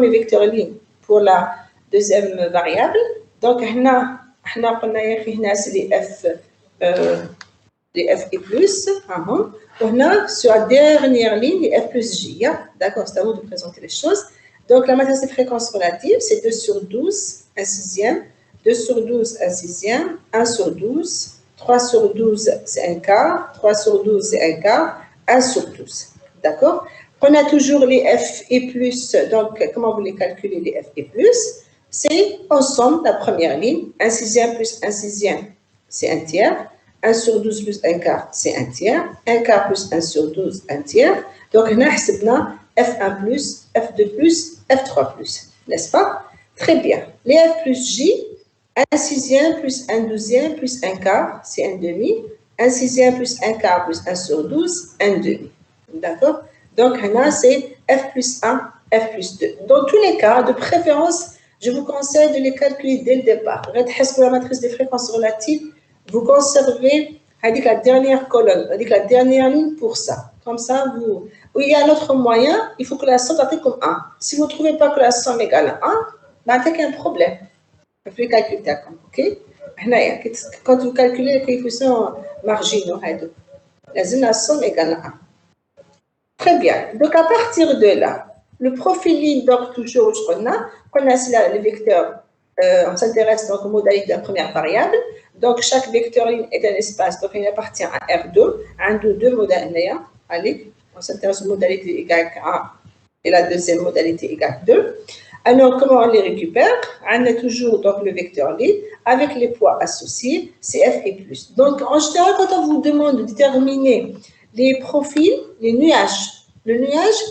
vecteur ligne pour la deuxième variable. Donc, on a c'est les F. Les F et plus, on a sur la dernière ligne les F plus J. D'accord, c'est à vous de présenter les choses. Donc, la matrice des fréquences relatives, c'est 2 sur 12, 1 sixième, 2 sur 12, 1 sixième, 1 sur 12, 3 sur 12, c'est 1 quart, 3 sur 12, c'est 1 quart, 1 sur 12. D'accord. On a toujours les F et plus, donc, comment vous les calculez, les F et plus? C'est en somme la première ligne, 1 sixième plus 1 sixième, c'est 1 tiers. 1 sur 12 plus 1 quart, c'est 1 tiers. 1 quart plus 1 sur 12, 1 tiers. Donc, on a F1 plus, F2 plus, F3 plus. N'est-ce pas? Très bien. Les F plus J, 1 sixième plus 1 douzième plus 1 quart, c'est 1 demi. 1 sixième plus 1 quart plus 1 sur 12, 1 demi. D'accord? Donc, on a c'est F plus 1, F plus 2. Dans tous les cas, de préférence, je vous conseille de les calculer dès le départ. Pour la matrice des fréquences relatives, vous conservez la dernière colonne, la dernière ligne pour ça. Comme ça, il y a un autre moyen, il faut que la somme soit comme 1. Si vous ne trouvez pas que la somme égale à 1, il y a un problème. Vous pouvez calculer comme, ok? quand vous calculez les coefficients marginaux, la somme égale à 1. Très bien. Donc, à partir de là, le profiling, donc, toujours, on a le vecteur, on s'intéresse donc aux modalités de la première variable. Donc, chaque vecteur est un espace, donc il appartient à R2, deux modalités. Allez, on s'intéresse aux modalités égales à 1 et la deuxième modalité égale 2. Alors, comment on les récupère? On a toujours donc, le vecteur libre avec les poids associés, CF et plus. Donc, en général, quand on vous demande de déterminer les profils, les nuages, le nuage,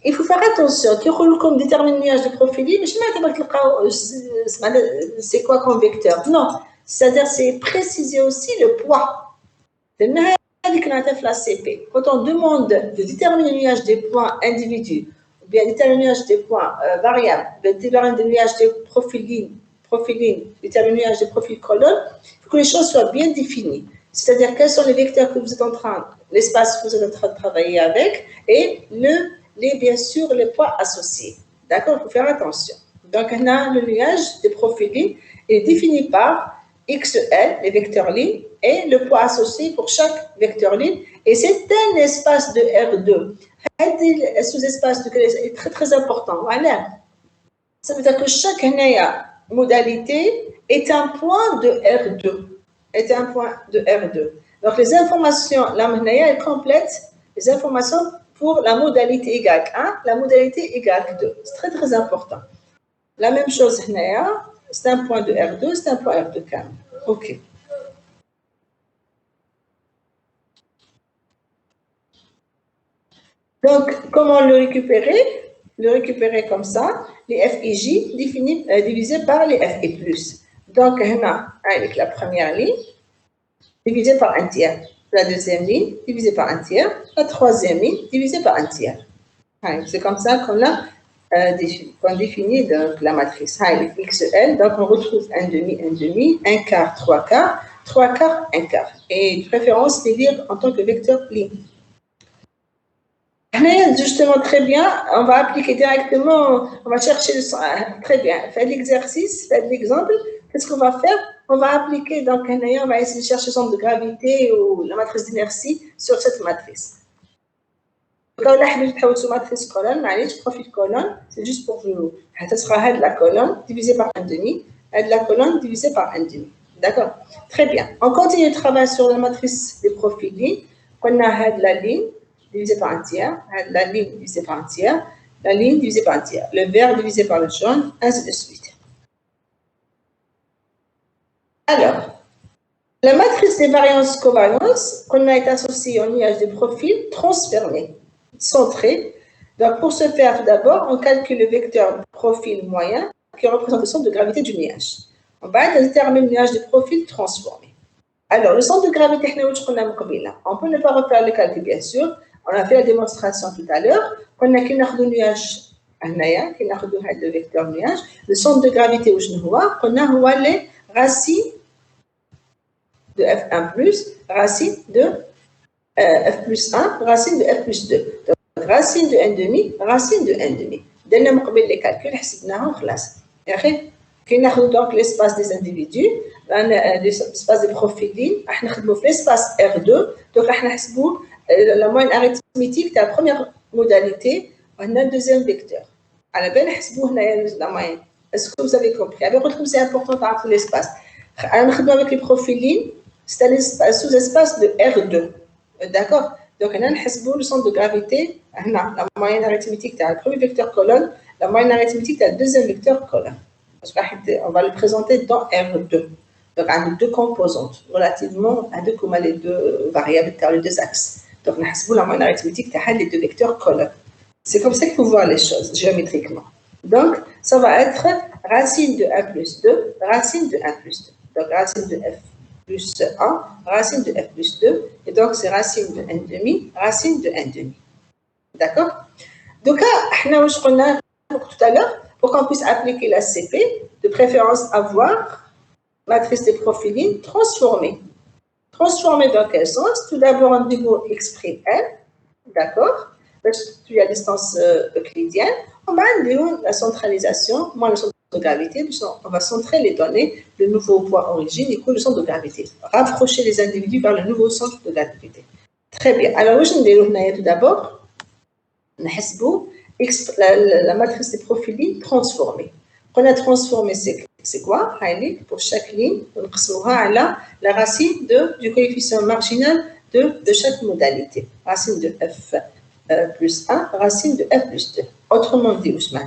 il faut faire attention. Comme détermine le nuage de profil, mais je ne sais quoi comme vecteur. Non, c'est-à-dire c'est préciser aussi le poids. Quand on demande de déterminer le nuage des points individus, ou bien déterminer le nuage des points variables, déterminer le nuage des profils déterminer le nuage des profils colonnes, il faut que les choses soient bien définies. C'est-à-dire quels sont les vecteurs que vous êtes en train, l'espace que vous êtes en train de travailler avec, et bien sûr, les poids associés. D'accord? Il faut faire attention. Donc, on a le nuage des profils est défini par XL, les vecteurs lignes, et le poids associé pour chaque vecteur ligne. Et c'est un espace de R2. Un sous-espace est très, très important. Voilà. Ça veut dire que chaque modalité est un point de R2. Est un point de R2. Donc, les informations, la manaya est complète, les informations pour la modalité égale 1, la modalité égale 2. C'est très, très important. La même chose, c'est un point de R2, c'est un point R2 quand même. OK. Donc, comment le récupérer? Le récupérer comme ça, les F et J divisés par les F et plus. Donc, on a avec la première ligne, divisé par un tiers. La deuxième ligne, divisé par un tiers. La troisième ligne, divisé par un tiers. C'est comme ça qu'on définit donc, la matrice. XL, donc on retrouve un demi, un quart, trois quarts, un quart. Et de préférence, les lire en tant que vecteur ligne. Mais justement, très bien, on va appliquer directement, on va chercher très bien, faire l'exercice, faire l'exemple. Qu'est-ce qu'on va faire? On va appliquer, donc, on va essayer de chercher le centre de gravité ou la matrice d'inertie sur cette matrice. Quand on a matrice colonne, profil colonne, c'est juste pour vous. Ça sera la colonne divisée par un demi, la colonne divisée par un demi. D'accord? Très bien. On continue le travail sur la matrice des profils lignes. On a la ligne divisée par un tiers, la ligne divisée par un tiers, la ligne divisée par un tiers, le vert divisé par le jaune, ainsi de suite. Alors, la matrice des variance-covariance, qu'on a été associée au nuage des profils transformés, centrés. Donc, pour ce faire, tout d'abord, on calcule le vecteur profil moyen qui représente le centre de gravité du nuage. On va déterminer le nuage de profil transformé. Alors, le centre de gravité, on peut ne pas refaire le calcul, bien sûr. On a fait la démonstration tout à l'heure. On a le nuage, le vecteur nuage. Le centre de gravité, on a les racines de F1 plus, racine de F plus 1, racine de F plus 2. Donc, racine de 1 demi, racine de 1 demi. Dès que nous avons les calculs, nous avons classe. Donc l'espace des individus, l'espace des profils lignes, nous avons l'espace R2. Donc, nous avons la moyenne arithmétique de la première modalité, on a le deuxième vecteur. Alors, nous avons la moyenne. Est-ce que vous avez compris? C'est important de l'espace. Nous avons avec les profils lignes, c'est un sous-espace de R2. D'accord? Donc, on a le centre de gravité, la moyenne arithmétique de le premier vecteur colonne, la moyenne arithmétique de le deuxième vecteur colonne. On va le présenter dans R2. Donc, on a deux composantes, relativement à les deux variables, les deux axes. Donc, on a la moyenne arithmétique de les deux vecteurs colonnes. C'est comme ça qu'il faut voir les choses, géométriquement. Donc, ça va être racine de 1 plus 2, racine de 1 plus 2. Donc, racine de F plus 1, racine de F plus 2, et donc c'est racine de 1 demi, racine de 1 demi. D'accord? Donc, on a tout à l'heure, pour qu'on puisse appliquer la CP, de préférence avoir matrice des profils lignes transformée. Transformée dans quel sens? Tout d'abord, on niveau exprime N, d'accord? Parce que tu as la distance euclidienne, on va dire la centralisation, moins la de gravité, on va centrer les données, le nouveau point origine et le centre de gravité. Rapprocher les individus vers le nouveau centre de gravité. Très bien. Alors, je vais tout d'abord, la matrice des profils transformée. On a transformé, c'est quoi? Pour chaque ligne, on a la racine du coefficient marginal de chaque modalité. Racine de f plus 1, racine de f plus 2. Autrement dit, xn,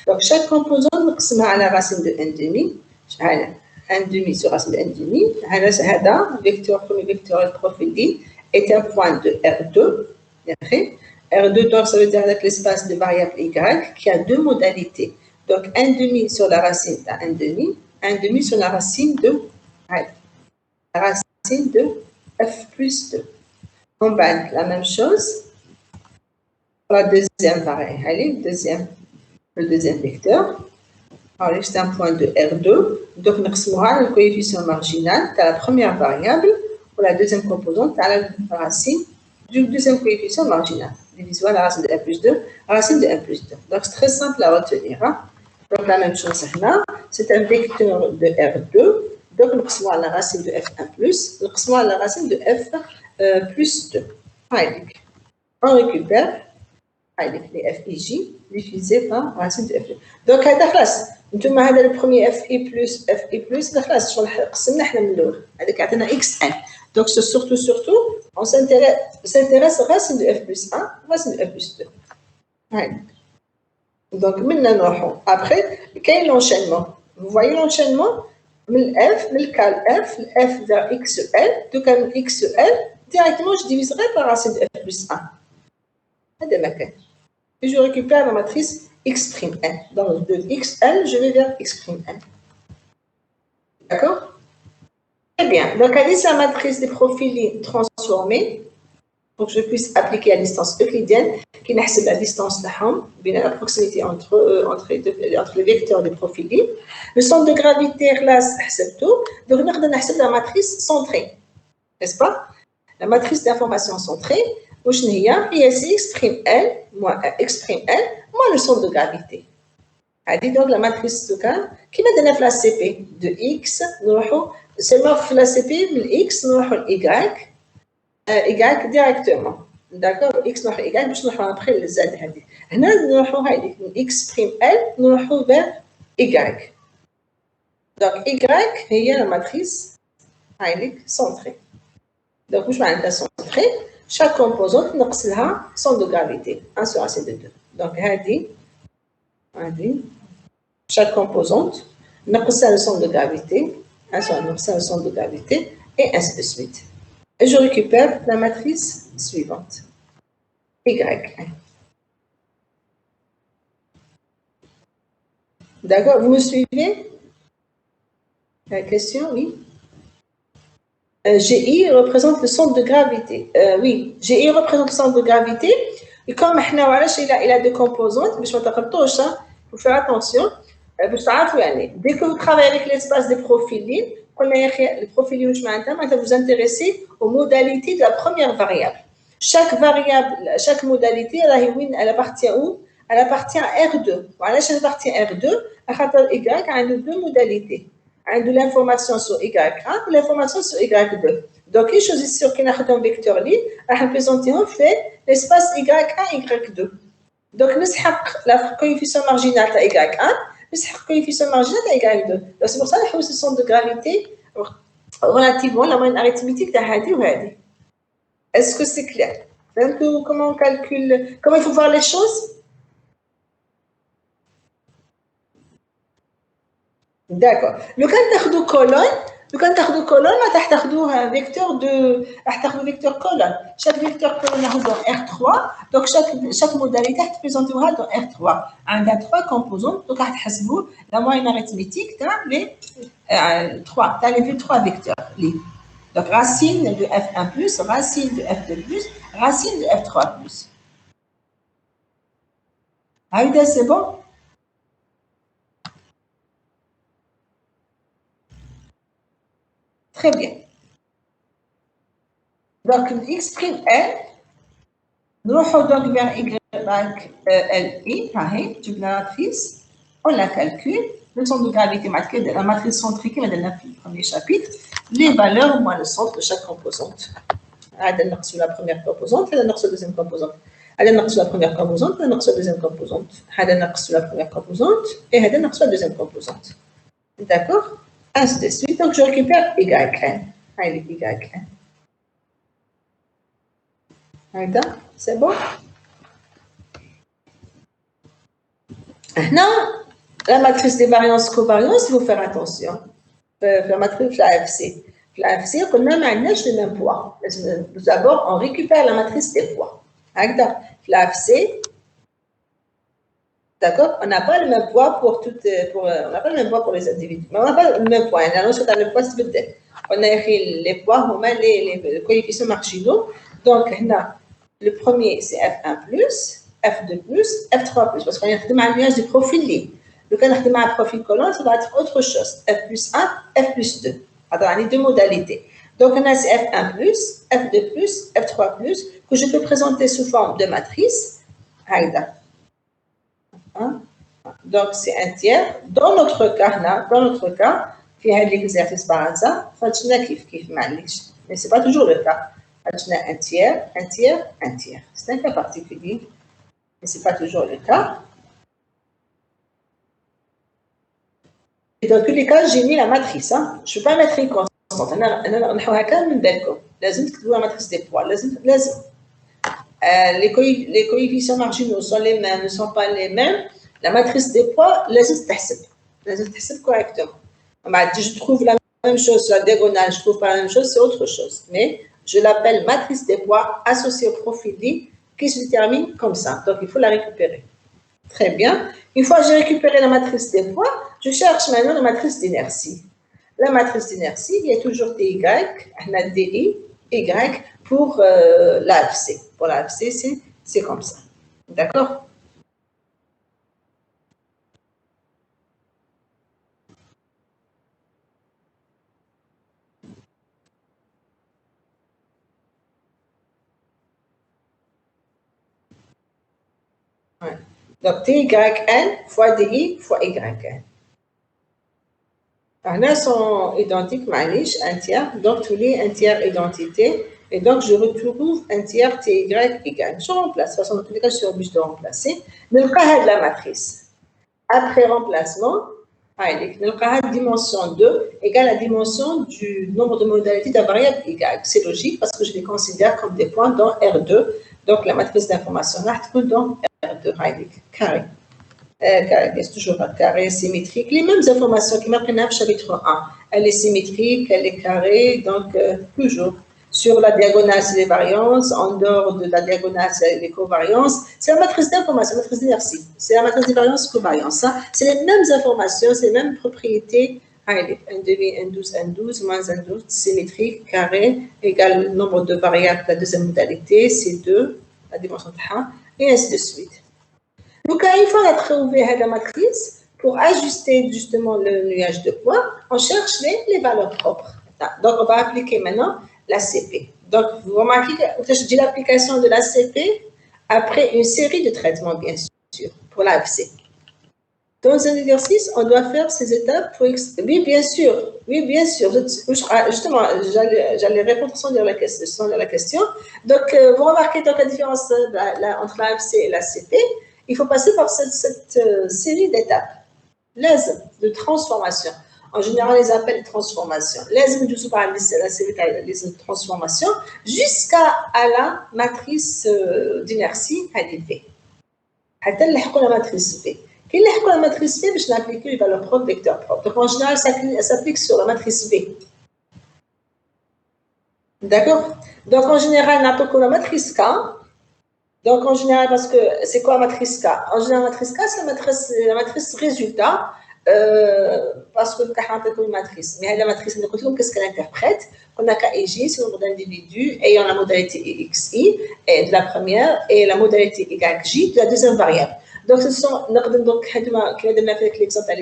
donc chaque composant, on a la racine de 1,5. 1,5 sur racine de 1,5. Premier vecteur de profil est un point de R2. R2, donc, ça veut dire l'espace de variable y qui a deux modalités. Donc, 1,5 sur la racine de 1,5, 1,5 sur la racine de f plus 2. On va la même chose pour la deuxième variable. Allez, le deuxième vecteur. Alors, c'est un point de R2. Donc, on a le coefficient marginal de la première variable. Pour la deuxième composante, à la racine du deuxième coefficient marginal. Division la racine de f plus 2, racine de f plus 2. Donc, c'est très simple à retenir. Donc, la même chose là. C'est un vecteur de R2. Donc, nous avons la racine de f1 plus, nous avons la racine de f plus 2. On récupère les FIJ divisé par racine de f2. Donc, nous avons le premier FI plus, la classe, nous avons xn. Donc, surtout, on s'intéresse à la racine de f plus 1, racine de f plus 2. Donc, maintenant, après, quel est l'enchaînement? Vous voyez l'enchaînement? F vers xl, donc xl, directement, je diviserai par racine de f plus 1. Et je récupère la matrice x'n. Donc, de xl, je vais vers x'n. D'accord? Très bien. Donc, c'est la matrice des profils transformés pour que je puisse appliquer la distance euclidienne qui est la distance la proximité entre les vecteurs des profils. Le centre de gravité, là, c'est tout. Donc, on a la matrice centrée. N'est-ce pas? La matrice d'information centrée, il exprime L, moins le centre de gravité. Donc, la matrice de cas, qui m'a donné la CP de X, seulement la CP de X, nous avons Y, Y directement. D'accord? X, nous avons Y, nous avons après le Z. Nous avons X prime L, nous avons vers Y. Donc, Y est la matrice centrée. Donc, je vais la centrée. Chaque composante, nous avons centre de gravité, 1 sur racine de 2. Donc, chaque composante, nous avons le centre de gravité, 1 sur le centre de gravité, et ainsi de suite. Et je récupère la matrice suivante. Y. D'accord? Vous me suivez? La question, oui? GI représente le centre de gravité. Oui, GI représente le centre de gravité. Et comme il a deux composantes, mais je ne il faut faire attention. Dès que vous travaillez avec l'espace des profils, les profils, vous vous intéressez aux modalités de la première variable. Chaque variable, chaque modalité, elle appartient où? Elle appartient à R2. Voilà, elle appartient à R2. Y a deux modalités. De l'information sur Y1 et l'information sur Y2. Donc, il choisit sur qui a un vecteur libre, à représenter en fait l'espace Y1 et Y2. Donc, nous avons le coefficient marginal de Y1, nous avons le coefficient marginal de Y2. Donc, c'est pour ça que nous avons ce centre de gravité relativement la moyenne arithmétique de Hadi ou Hadi. Est-ce que c'est clair? Comment on calcule? Comment il faut voir les choses? D'accord. Le cas de colonne, un vecteur vecteur colonne. Chaque vecteur colonne est dans R3. Donc, chaque modalité est présentée dans R3. On a 3 composantes. Donc, la moyenne arithmétique les 3. Tu as les 3 vecteurs. Donc, racine de F1+, racine de F2+, racine de F3+. Ah, c'est bon? Très bien. Donc, X prime L, نروحوا donc vers Y, LI, tu la matrice, on la calcule, le centre de gravité, la matrice centrique, on a dans le premier chapitre, les valeurs moins le centre de chaque composante. On a sur la première composante, on a sur la deuxième composante. On a sur la première composante, on a sur la deuxième composante. On a sur la première composante et on a sur la deuxième composante. D'accord? Ainsi de suite, donc je récupère YN. Allez, YN. C'est bon? Maintenant, la matrice des variances-covariances, il faut faire attention. La matrice AFC. La AFC, on a le même poids. D'abord, on récupère la matrice des poids. La AFC, d'accord, on n'a pas le même poids pour toutes, on n'a pas le même poids pour les individus. Mais on n'a pas le même poids. Le poids, c'est on a écrit les poids, on met les coefficients marginaux. Donc, le premier, c'est F1+, F2+, F3+, parce qu'on a un nuage de profil libre. Le cas on a un profil collant, ça va être autre chose. F+1, F+2. On a deux modalités. Donc, on a F1+, F2+, F3+, que je peux présenter sous forme de matrice. Donc, c'est un tiers. Dans notre cas, il y a l'exercice par hasard, mais ce n'est pas toujours le cas. On a un tiers, un tiers, un tiers. C'est un cas particulier, mais ce n'est pas toujours le cas. Et dans tous les cas, j'ai mis la matrice. Je ne peux pas mettre une constante. On a la matrice des poids. Les coefficients marginaux sont les mêmes, ne sont pas les mêmes. La matrice des poids, c'est correctement. Je trouve la même chose sur la diagonale, je ne trouve pas la même chose, c'est autre chose. Mais je l'appelle matrice des poids associée au profil D qui se détermine comme ça. Donc, il faut la récupérer. Très bien. Une fois que j'ai récupéré la matrice des poids, je cherche maintenant la matrice d'inertie. La matrice d'inertie, il y a toujours TY, on a DI, Y pour l'AFC. Pour l'AFC, c'est comme ça. D'accord? Ouais. Donc, TYN fois DI fois YN. Là, sont identiques, un tiers. Donc, tous les un tiers identité. Et donc, je retrouve un tiers TY égale. Je remplace. De toute façon, dans tous les cas, je suis obligée de remplacer. Le cas de la matrice. Après remplacement, la dimension 2 égale la dimension du nombre de modalités de la variable Y. C'est logique parce que je les considère comme des points dans R2. Donc, la matrice d'information là, dans R2, carré. C'est toujours un carré symétrique. Les mêmes informations qui m'apprennent au chapitre 1. Elle est symétrique, elle est carrée, donc toujours. Sur la diagonale, c'est les variances. En dehors de la diagonale, c'est les covariances. C'est la matrice d'information, la matrice d'inertie. C'est la matrice des variances, covariances. C'est les mêmes informations, c'est les mêmes propriétés. Allez, 1 demi, 1 12, 1 12, moins 1 12, symétrique, carré, égale le nombre de variables de la deuxième modalité, c'est 2, la dimension de 1, et ainsi de suite. Donc, une fois qu'on a trouvé la matrice, pour ajuster justement le nuage de poids, on cherche les valeurs propres. Donc, on va appliquer maintenant l'ACP. Donc, vous remarquez que je dis l'application de l'ACP après une série de traitements, bien sûr, pour l'AFC. Dans un exercice, on doit faire ces étapes pour... Oui, bien sûr. Oui, bien sûr. Justement, j'allais répondre sans lire la question. Donc, vous remarquez donc la différence entre l'AFC et l'ACP. Il faut passer par cette série d'étapes. Lazim de transformation. En général, les appels de transformation. Lazim de la série de transformation jusqu'à la matrice d'inertie à V. À la matrice V. Qui est la matrice V, je n'applique les valeurs propres, vecteurs propres. Donc, en général, ça s'applique sur la matrice V. D'accord? Donc, en général, on applique la matrice K. Donc, en général, parce que c'est quoi la matrice K? En général, la matrice K, c'est la matrice résultat, parce que nous avons une matrice. Mais la matrice, qu'est-ce qu'elle interprète? On a K et J, c'est le nombre d'individus ayant la modalité XI de la première et la modalité YJ de la deuxième variable. Donc, ce sont, qui va avec l'exemple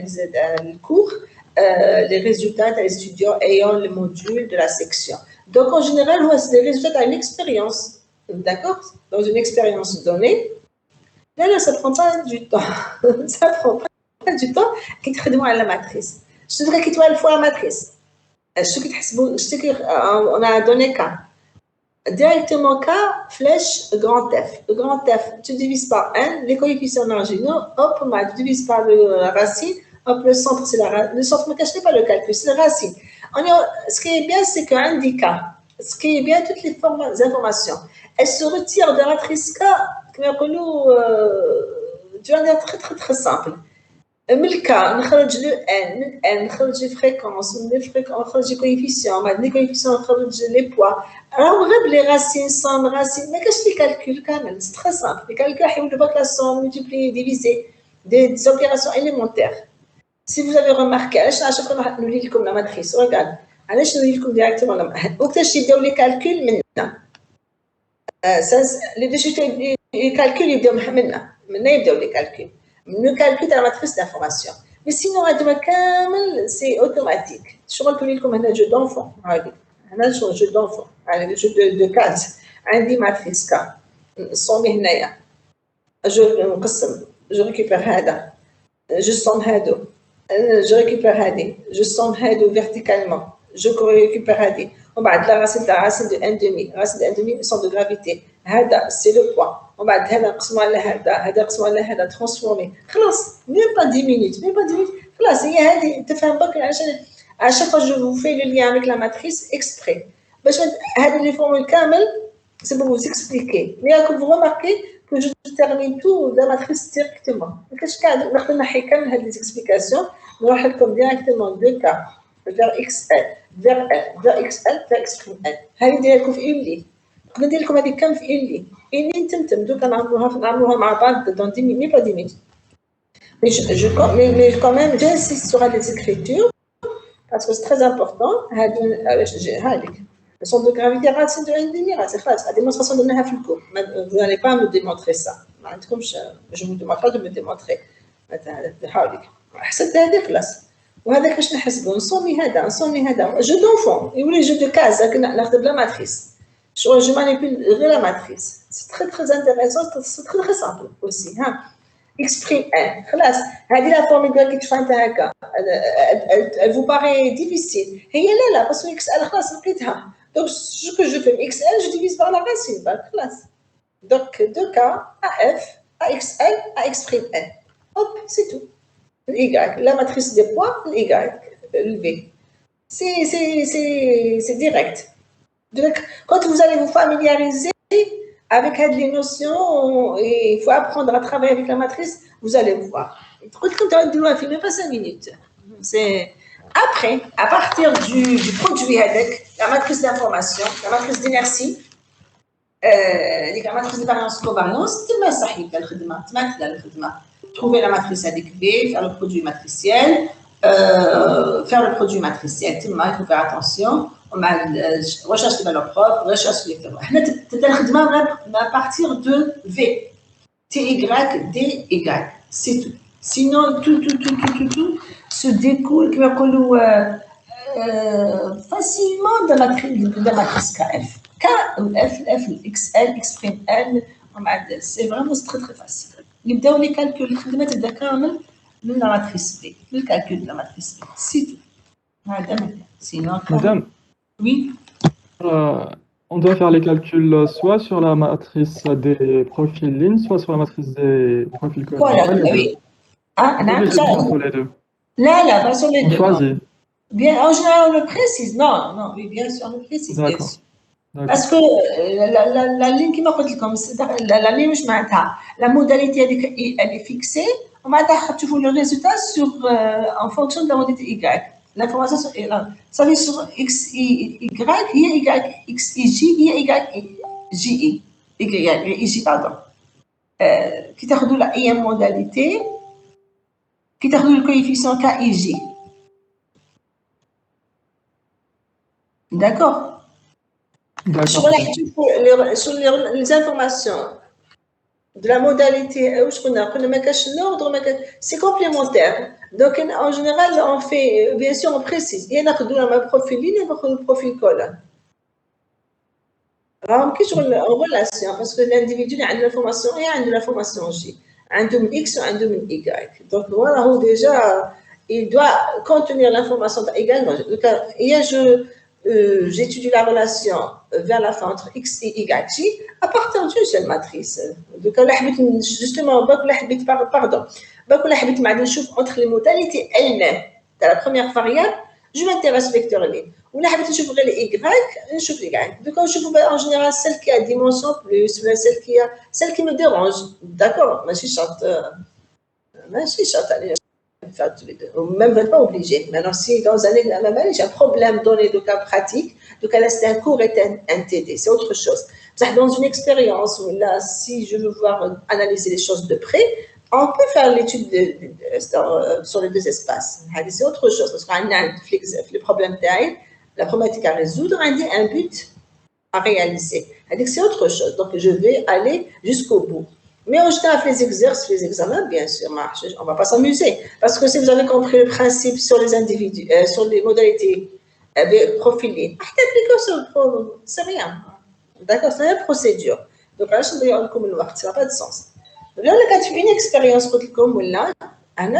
du cours, les résultats des étudiants ayant le module de la section. Donc, en général, c'est des résultats d'une expérience. d'accord, dans une expérience donnée, là, ça ne prend pas du temps. Ça ne prend pas du temps qui te à la matrice. Je te dirais qu'il doit le faire la matrice. On a donné K. Directement K, flèche, grand F. Le grand F, tu divises par N, les coefficients marginaux, hop, tu divises par la racine, hop, le centre, c'est la racine. Le centre, ne cache pas le calcul, c'est la racine. Ce qui est bien, c'est qu'un dit K. Ce qui est bien, toutes les informations, elles se retirent de la matrice K, qui est de manière très, très, très simple. من الكا نخرج لو ان من ان نخرج لي فريكونس من الفريكونس نخرج لي كويفيسيون بعد لي كويفيسيون نخرج لي بوا راهو غير بلي راسين صوم راسين ما كاش لي كالكول كامل سي تري سامبل لي كالكول حيولوا باك لا صوم مولتيبلي ديفيزي دي اوبيراسيون اليمونتير سي vous avez remarqué علاش نعرف راح نولي لكم لا ماتريس ريغارد علاش نولي لكم ديريكتومون وقتاش يبداو لي كالكول منا لي ديجيتال لي كالكول يبداو منا يبداو لي كالكول le calcul de la matrice d'information. Mais sinon, c'est automatique. Je vais vous dire un jeu d'enfant. Un jeu d'enfant. Un jeu de cases. Un dit matrice K. Je récupère Hada. Je somme Hado. Je récupère Hadi. Je somme Hado verticalement. Je récupère Hadi. On va de la racine de 1,5. La racine de 1,5, centre de gravité. Hada, c'est le poids. On va هذا نقسموا على هذا transformer. خلاص même pas 10 minutes خلاص هي هذه تفهم بك عشان à chaque fois je vous fais le lien avec la matrice exprès باش هذه les formules كامل c'est pour vous expliquer mais comme vous remarquez que je termine tout de la matrice directement ما كاش قاعد ناخذ نحي كامل هذه les explications نروح لكم directement de K vers XL vers L vers XL vers exprime L هذه ندير لكم في une ligne ندير لكم هذه كام في une ligne إني تمتم دوك نعملوها مع بعض dans 10 minutes, mais pas 10 minutes. Mais quand même, j'insiste sur les écritures parce que c'est très important. Le centre de gravité racine de 1,5, c'est clair. La démonstration de cours. Vous n'allez pas me démontrer ça. Je ne vous demande pas de me démontrer. حسبت هذه خلاص وهذاك باش نحسبوا نصومي هذا جو دونفون يولي جو دو كاز ناخذ بلا ماتريس je manipule la matrice. C'est très, très intéressant, c'est très, très simple aussi. Hein. Exprime N. Elle la formule qui tu fais elle vous paraît difficile. Et elle est là, parce que XL, donc, ce que je fais, XL, je divise par la racine. Donc, 2K, AF, AXL, à exprime N. Hop, c'est tout. Y, la matrice des poids, Y, le V. C'est direct. Donc, quand vous allez vous familiariser avec les notions, et il faut apprendre à travailler avec la matrice, vous allez voir. Même pas 5 minutes. Après, à partir du produit avec la matrice d'information, la matrice d'inertie, la matrice de variance-covariance, trouver la matrice avec V, faire le produit matriciel, faire le produit matriciel, il faut faire attention. مع recherche de valeurs propres, recherche de vecteurs. احنا تنخدمها à partir de V. TY, DY. C'est tout. Sinon, tout se découle, facilement de la matrice KF. K, F, XL, exprime N. C'est vraiment très, très facile. نبداو les calculs, الخدمات تبدا كامل من la matrice B. Le calcul de la matrice B. C'est tout. Sinon, Madame. Oui. On doit faire les calculs soit sur la matrice des profils lignes, soit sur la matrice des profils colonnes. Voilà, oui. Ah, Sur les deux. Là, pas sur les deux. Choisit. Bien, en général, on le précise. Non, oui, bien sûr, on le précise. D'accord. Parce que la ligne qui m'a dit comme la ligne, la modalité, elle est fixée. On va tu vois le résultat en fonction de la modalité Y. L'information est là. Ça veut dire sur X, Y, X, J, Y, J, Y, pardon. Qui t'a redonné la IM modalité, qui t'a redonné le coefficient K, I, J. D'accord? Sur les informations de la modalité, c'est complémentaire. Donc, en général, on fait, bien sûr, on précise. Il y en a qui ont un profil ligne et un profil colonne. راهم كي شغل en relation parce que l'individu a l'information et a l'information J. عندهم X ou عندهم Y. Donc voilà, déjà il doit contenir l'information de Y. Donc hier j'étudie la relation vers la fin entre X et YJ à partir d'une seule matrice. Donc là justement pardon. Donc là نشوف entre les modalités elles-mêmes de la première variable, je m'intéresse vecteur ligne. Ou là, je vais voir les Y, je vais voir les Y. Donc, je vais en général celle qui a dimension plus, ou celle qui me dérange. D'accord, mais je chante, allez, faire tous les deux. Même pas obligé. Maintenant, si dans un examen, j'ai un problème donné de cas pratique, donc là, c'est un cours et un TD, c'est autre chose. Dans une expérience où là, si je veux voir analyser les choses de près, on peut faire l'étude sur les deux espaces. C'est autre chose, parce qu'on a le problème taille, la problématique à résoudre, on a un but à réaliser. C'est autre chose. Donc, je vais aller jusqu'au bout. Mais en général, les exercices, les examens, bien sûr, on ne va pas s'amuser. Parce que si vous avez compris le principe sur les individus, sur les modalités profilées, c'est rien. D'accord, c'est une procédure. Donc, là, je vais vous dire que ça n'a pas de sens. Là, quand tu fais une expérience comme là,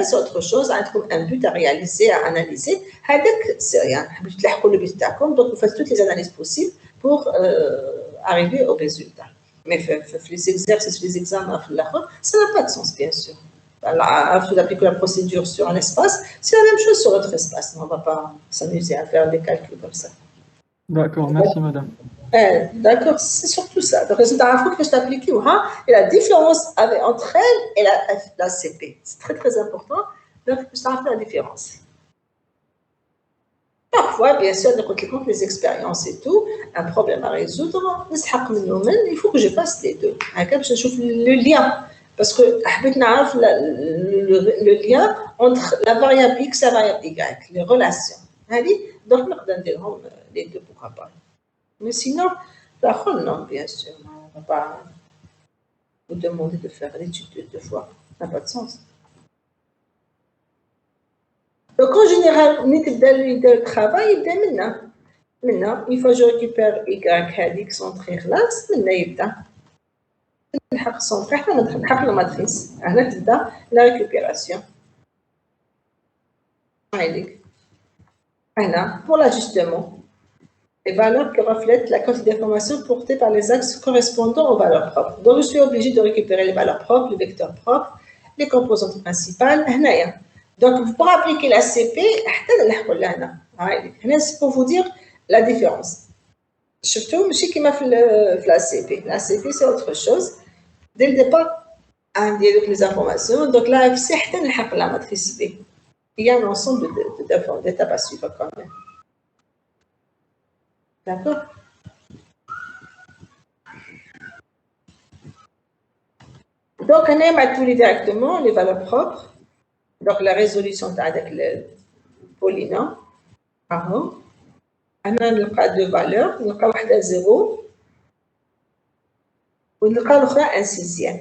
c'est autre chose, un but à réaliser, à analyser. C'est rien. Donc, vous faites toutes les analyses possibles pour arriver au résultat. Mais les exercices, les examens, ça n'a pas de sens, bien sûr. Il faut appliquer la procédure sur un espace. C'est la même chose sur l'autre espace. On ne va pas s'amuser à faire des calculs comme ça. D'accord, merci madame. D'accord, c'est surtout ça. Donc, il faut que je t'applique et la différence entre elle et la CP. C'est très, très important. Donc, je t'applique la différence. Parfois, bien sûr, quand les expériences et tout, un problème à résoudre, il faut que je fasse les deux. Je trouve le lien. Parce que le lien entre la variable X et la variable Y, les relations. Donc, on va donner les deux, pourquoi pas. Mais sinon, non, bien sûr, on ne va pas vous demander de faire l'étude deux fois. Ça n'a pas de sens. Donc, en général, le travail, il est maintenant. Une fois que je récupère Y, centré là, maintenant, il est là. Centré, la matrice. La récupération. Pour l'ajustement. Les valeurs qui reflètent la quantité d'informations portée par les axes correspondant aux valeurs propres. Donc, je suis obligé de récupérer les valeurs propres, les vecteurs propres, les composantes principales. Donc, pour appliquer la CP, c'est pour vous dire la différence. Surtout, je sais qu'il m'a fait la CP. La CP, c'est autre chose. Dès le départ, on dit les informations. Donc, là, c'est la matrice B. Il y a un ensemble d'étapes à suivre quand même. D'accord? Donc, on aime à tous les directement les valeurs propres. Donc, la résolution avec le polynôme. On a deux valeurs. On a une à 0. On a un sixième.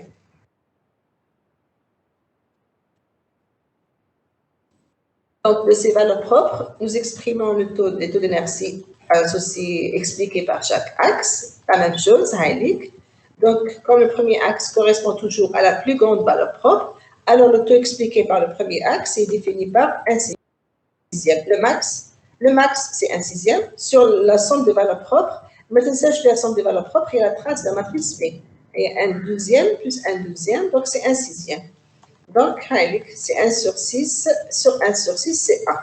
Donc, de ces valeurs propres, nous exprimons les taux d'énergie associés, expliqués par chaque axe. La même chose, donc, comme le premier axe correspond toujours à la plus grande valeur propre, alors le taux expliqué par le premier axe est défini par un sixième. Le max, c'est un sixième sur la somme des valeurs propres. Maintenant, si je fais la somme des valeurs propres, il y a la trace de la matrice P. Et un douzième plus un douzième, donc c'est un sixième. Donc, c'est 1 sur 6, sur 1 sur 6, c'est 1.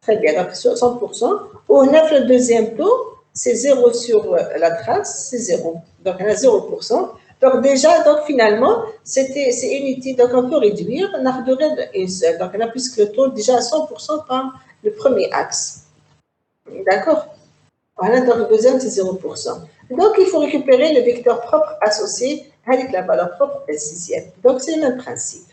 Très bien, donc 100%. Au 9, le deuxième taux, c'est 0 sur la trace, c'est 0. Donc, on a 0%. Donc, déjà, donc, finalement, c'est unité. Donc, on peut réduire, on a une seule. Donc, on a plus que le taux déjà à 100% par le premier axe. D'accord? Voilà, donc le deuxième, c'est 0%. Donc, il faut récupérer le vecteur propre associé avec la valeur propre et le sixième. Donc, c'est le même principe.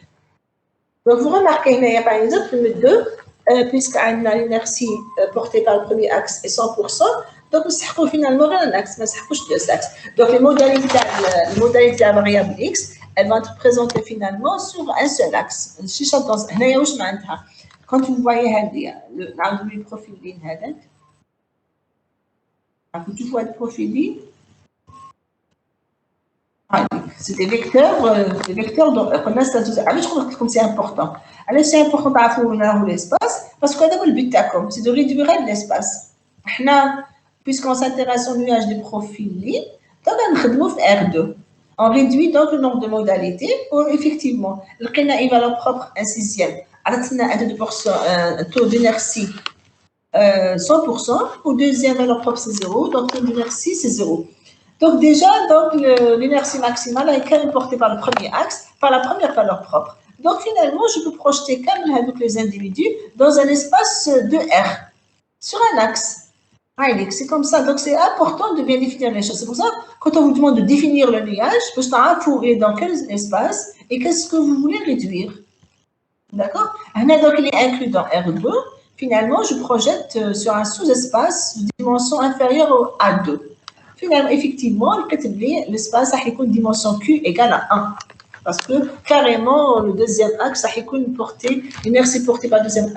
Donc, vous remarquez, il y a par exemple le 2, puisqu'on a l'inertie portée par le premier axe est 100%, donc nous finalement un axe, mais nous deux axes. Donc, les modalités de la variable x, elles vont être présentées finalement sur un seul axe. Quand vous voyez le profil ligne, quand tu vois le profil ligne, C'est des vecteurs dont on a statut. Alors, je crois que c'est important. Alors, c'est important d'avoir l'espace parce que le but c'est de réduire l'espace. Puisqu'on s'intéresse au nuage des profils lignes, donc on R2. On réduit donc le nombre de modalités pour effectivement, le a une valeur propre, un sixième. Alors, on a un taux d'inertie 100%, au deuxième valeur propre c'est 0, donc le taux d'inertie c'est 0. Donc déjà, l'inertie maximale est quand même portée par le premier axe, par la première valeur propre. Donc finalement, je peux projeter quand même les individus dans un espace de R, sur un axe. C'est comme ça. Donc c'est important de bien définir les choses. C'est pour ça, quand on vous demande de définir le nuage, vous savez dans quel espace et qu'est-ce que vous voulez réduire. D'accord? Donc il est inclus dans R2. Finalement, je projette sur un sous-espace de dimension inférieure à 2. Finalement, effectivement, l'espace a une dimension Q égale à 1. Parce que carrément, le deuxième axe a une portée, l'inertie portée par le deuxième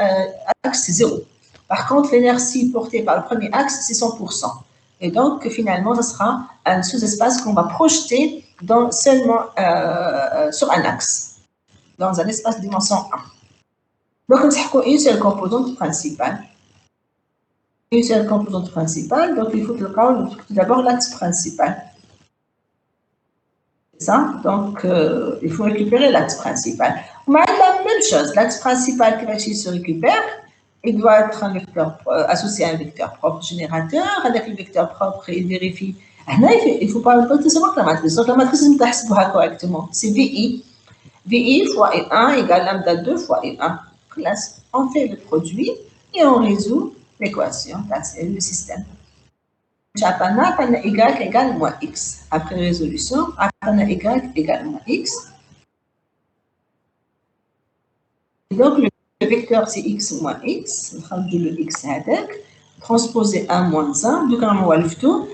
axe, c'est 0. Par contre, l'inertie portée par le premier axe, c'est 100%. Et donc, finalement, ce sera un sous-espace qu'on va projeter seulement sur un axe, dans un espace de dimension 1. Donc, on a une seule composante principale. Une seule composante principale, donc il faut tout d'abord l'axe principal. C'est ça, donc il faut récupérer l'axe principal. On a la même chose, l'axe principal qui se récupère, il doit être un vecteur associé à un vecteur propre générateur. Avec le vecteur propre, il vérifie. Il ne faut pas savoir que la matrice. Donc la matrice, on va correctement. C'est VI. VI fois E1 égale lambda 2 fois E1. On fait le produit et on résout l'équation, c'est le système. Apana y égale moins x. Après résolution, apana y égale moins x. Et donc, le vecteur, c'est x moins x. Le x avec. Transposer 1 moins 1. Donc,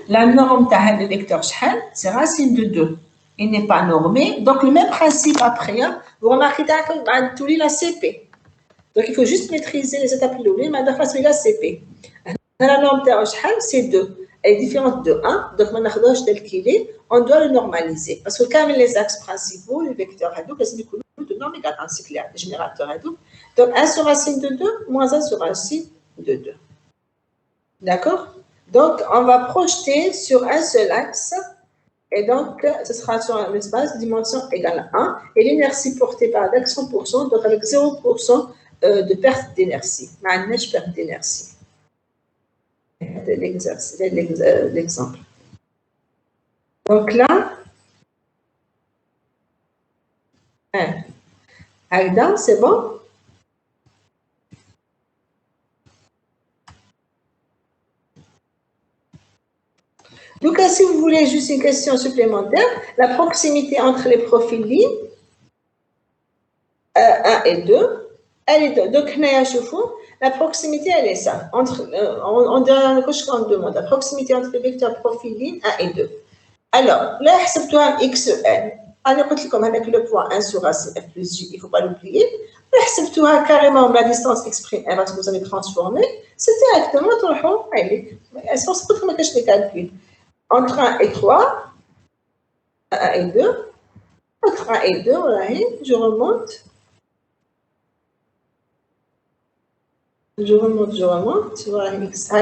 la norme de vecteur, c'est racine de 2. Il n'est pas normé. Donc, le même principe après, vous remarquez que la CP. Donc, il faut juste maîtriser les étapes de l'oubli, mais d'abord, c'est la CP. La norme c'est 2. Elle est différente de 1, donc tel qu'il est, on doit le normaliser. Parce que quand même les axes principaux, les vecteurs hadouk, c'est de norme égale 1, c'est clair, les générateurs hadouk. Donc 1 sur racine de 2, moins 1 sur racine de 2. D'accord? Donc on va projeter sur un seul axe, et donc ce sera sur un espace de dimension égale à 1, et l'inertie portée par l'axe 100%, donc avec 0% de perte d'inertie. Perte d'inertie. L'exemple. Donc là, Aïda, c'est bon? Donc, si vous voulez juste une question supplémentaire, la proximité entre les profils lignes 1 et 2, elle est donc la proximité, elle est ça. On demande la proximité entre les vecteurs profil ligne 1 et 2. Alors, là, c'est un XN. Alors, comme avec le poids 1 sur racine f plus j, il ne faut pas l'oublier. Là, c'est carrément la distance exprimée parce que vous avez transformé. C'est directement, est-ce qu'on se peut faire des calculs? Entre 1 et 3, 1 et 2, entre 1 et 2, voilà, je remonte. Je remonte, voilà, X.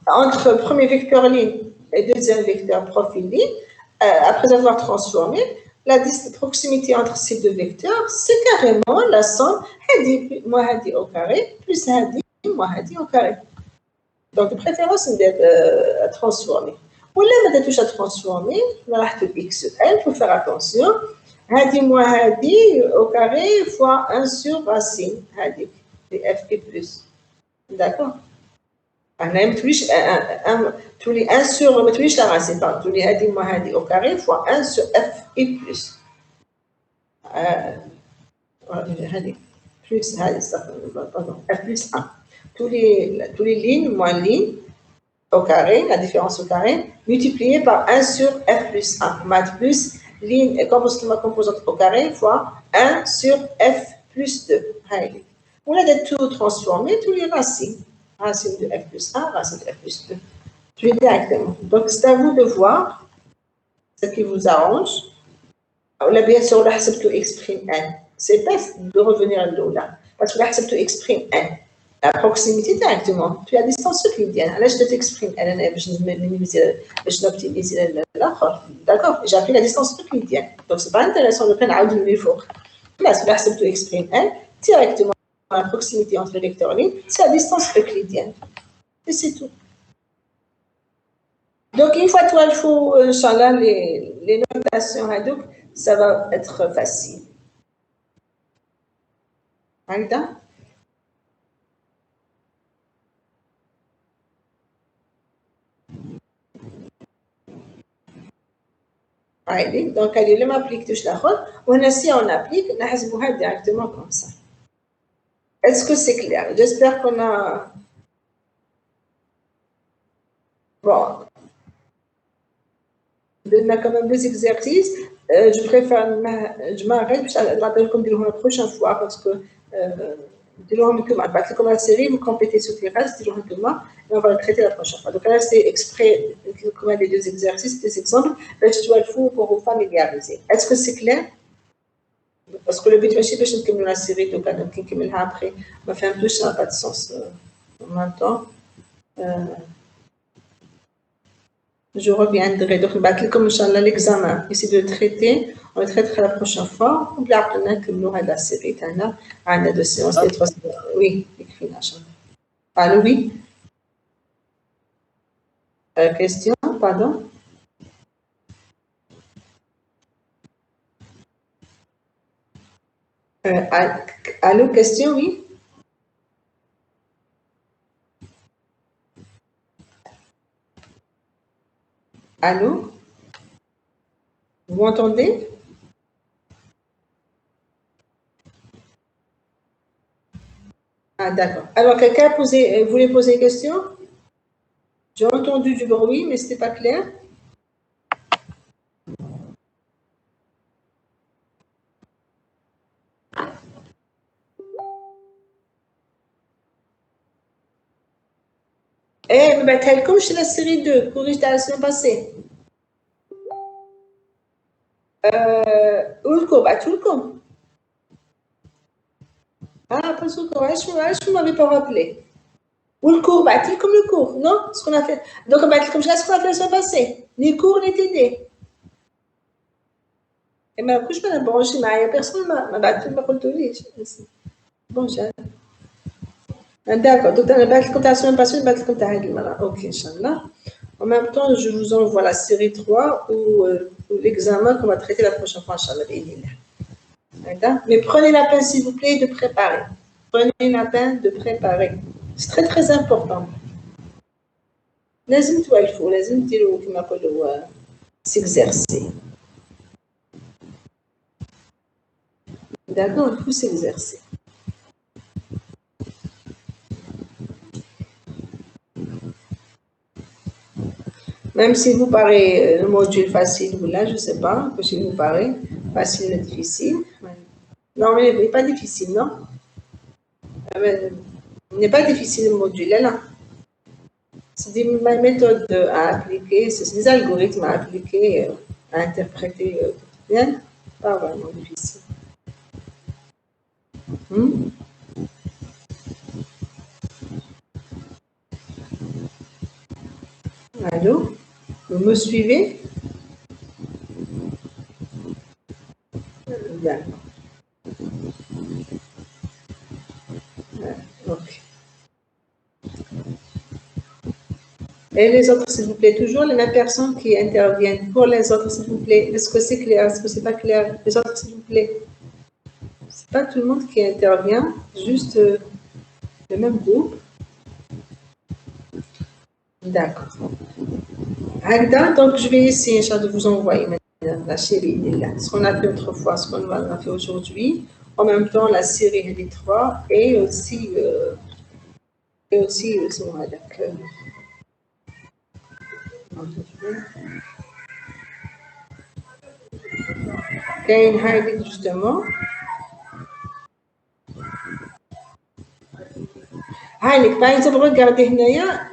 Entre premier vecteur ligne et deuxième vecteur profil ligne, après avoir transformé, la proximité entre ces deux vecteurs, c'est carrément la somme hadi moins hadi au carré plus hadi moins hadi au carré. Donc, de préférence, c'est transformer. Ou là, on touche à transformer, on va faire XL, il faut faire attention. Hadi moins hadi au carré fois 1 sur racine, hadi. F et plus. D'accord? On a tous les 1 sur la racine, tous les hadi moins hadi au carré fois 1 sur F et plus. Plus F plus 1. Tous les lignes moins lignes au carré, la différence au carré, multiplié par 1 sur F plus 1. Math plus ligne et composante au carré fois 1 sur F plus 2. On a de tout transformer, tous les racines. Racine de F plus 1, racine de F plus 2. Je vais directement. Donc, c'est à vous de voir. qui vous arrange. Là, bien sûr, là, tu exprimes un. C'est pas de revenir à l'eau là. Parce que là, tu exprimes un. À proximité directement. Tu as la distance euclidienne. Là, je t'exprime un. Je n'optimise l'autre. D'accord? J'ai appris la distance euclidienne. Donc, c'est pas intéressant de prendre un de l'effort. Là, tu exprimes un directement à la proximité entre les lecteurs en ligne. C'est la distance euclidienne. Et c'est tout. Donc, une fois toi, il faut, Inch'Allah, les notations Hadouk, ça va être facile. Aïda? Allez, donc, allez, on applique tout ça. Si on applique, on a directement comme ça. Est-ce que c'est clair? J'espère qu'on a... Bon. On a quand même deux exercices. Je préfère... Je m'arrête, je vais rappeler comme dire la prochaine fois parce que... Comme la série, vous complétez ce qui reste, et on va le traiter la prochaine fois. Donc là, c'est exprès comme les deux exercices, des exemples, je dois le faire pour vous familiariser. Est-ce que c'est clair? Parce que le but, c'est que je termine la série, donc après, on va faire un peu, ça n'a pas de sens en même temps. Je reviendrai. Donc, comme l'examen, essayer de le traiter, on le traitera la prochaine fois. On va apprendre que nous avons la série, on a 2 séances, les 3 séances. Oui, écrit là. Allô, oui? Question, pardon? Allô, question, oui? Allô? Vous m'entendez? Ah, d'accord. Alors, quelqu'un voulait poser une question? J'ai entendu du bruit, mais ce n'était pas clair. Mais comme chez la série 2, corrige la semaine passée. Ulkom. Ah, pas encore. Je ne m'avais pas rappelé. Ou le cours, comme le cours, non? Ce qu'on a fait. Donc, comme je ce qu'on a fait la semaine passée. Ni cours, ni TD. Et mais après, je me l'ai branché, mais personne ne m'a battu, m'a retenu. Bon, j'ai. D'accord. Donc, tu as la semaine passée, tu as battu comme ok, Inch'Allah. En même temps, je vous envoie la série 3 ou l'examen qu'on va traiter la prochaine fois, Inch'Allah. Mais prenez la peine, s'il vous plaît, de préparer. Prenez la peine de préparer. C'est très, très important. لازم توالفوا لازم ديروا كما نقولوا s'exercer. D'accord, il faut s'exercer. Même si vous paraît le module facile, là, je ne sais pas, que si vous paraît facile ou difficile. Non, mais il n'est pas difficile, non? Il n'est pas difficile le module, là. C'est des méthodes à appliquer, c'est des algorithmes à appliquer, à interpréter. Bien, pas vraiment difficile. Allô? Vous me suivez? D'accord. Ok. Et les autres, s'il vous plaît, toujours les mêmes personnes qui interviennent. Pour les autres, s'il vous plaît, est-ce que c'est clair? Est-ce que c'est pas clair? Les autres, s'il vous plaît. C'est pas tout le monde qui intervient, juste le même groupe. D'accord. Donc, je vais essayer de vous envoyer maintenant la série, ce qu'on a fait autrefois, ce qu'on a fait aujourd'hui. En même temps, la série des 3 et aussi Kain Heilig, justement. Heilig, par exemple, regardez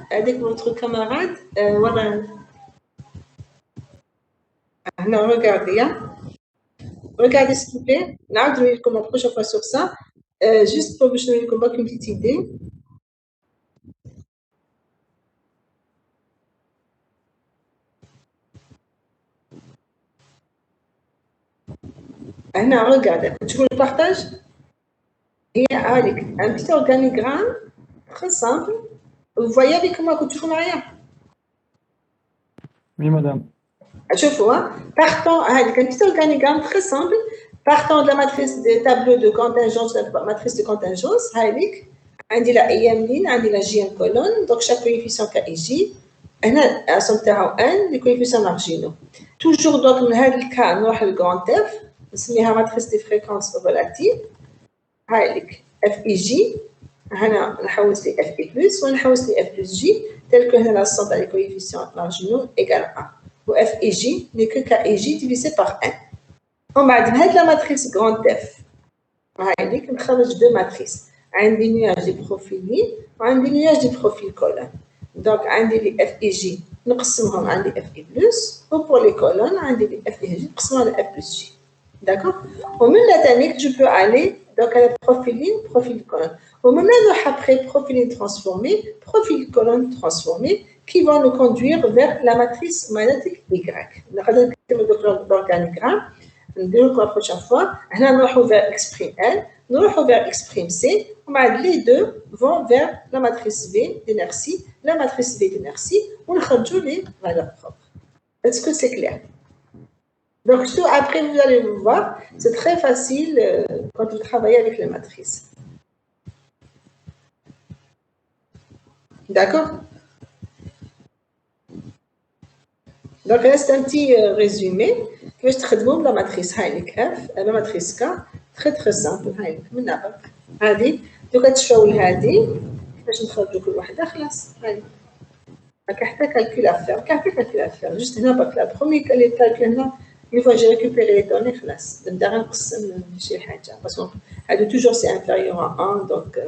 avec votre camarade, voilà. Regardez, hein. Regardez s'il vous plaît. Là, je vais la prochaine fois sur ça. Juste pour vous donner une petite idée. Regardez, tu veux le partage? Et avec un petit organigramme très simple. Vous voyez avec moi que tu fais rien. Oui, madame. Je vois. Partant avec un petit organigramme très simple, partant de la matrice des tableaux de contingence, la matrice de contingence, avec la IM ligne, la JM colonne, donc chaque coefficient KIJ, à son terrain N, les coefficients marginaux. Toujours donc, dans ce cas, nous avons le grand F, c'est la matrice des fréquences relatives, avec FIJ, on a FI plus, on a F plus J, tel que la somme des coefficients marginaux égale 1. Ou F et J n'est que K et J divisé par 1. On va dire la matrice grande F. On va dire deux matrices. Un nuage de profil ligne et un nuage de profil colonne. Donc, un des F et J, nous avons un des F et plus. Ou pour les colonnes, un des F et J, nous avons F plus J. D'accord? Au même la technique, je peux aller donc à la profil ligne, profil colonne. Au même après profil ligne transformé, profil colonne transformé, qui vont nous conduire vers la matrice magnétique Y. Nous allons faire l'organigramme. Nous la prochaine fois. Nous allons vers X' L, nous allons vers X' C. Les deux vont vers la matrice V d'inertie, la matrice V d'inertie, on nous les valeurs propres. Est-ce que c'est clair? Donc, après, vous allez vous voir, c'est très facile quand vous travaillez avec les matrices. D'accord? Donc, là, c'est un petit résumé. Je traite de la matrice F, la matrice K, très très simple. هذه دوكا تشوفوا هذه باش نخرجوا كل وحده خلاص هاي راك حتى كالكول افير كاع كالكول افير جوست هنا برك لا برومي كالكول هنا une fois j'ai récupéré les données خلاص نبدا غنقسم شي حاجه باسكو هادو toujours c'est inférieur à 1 donc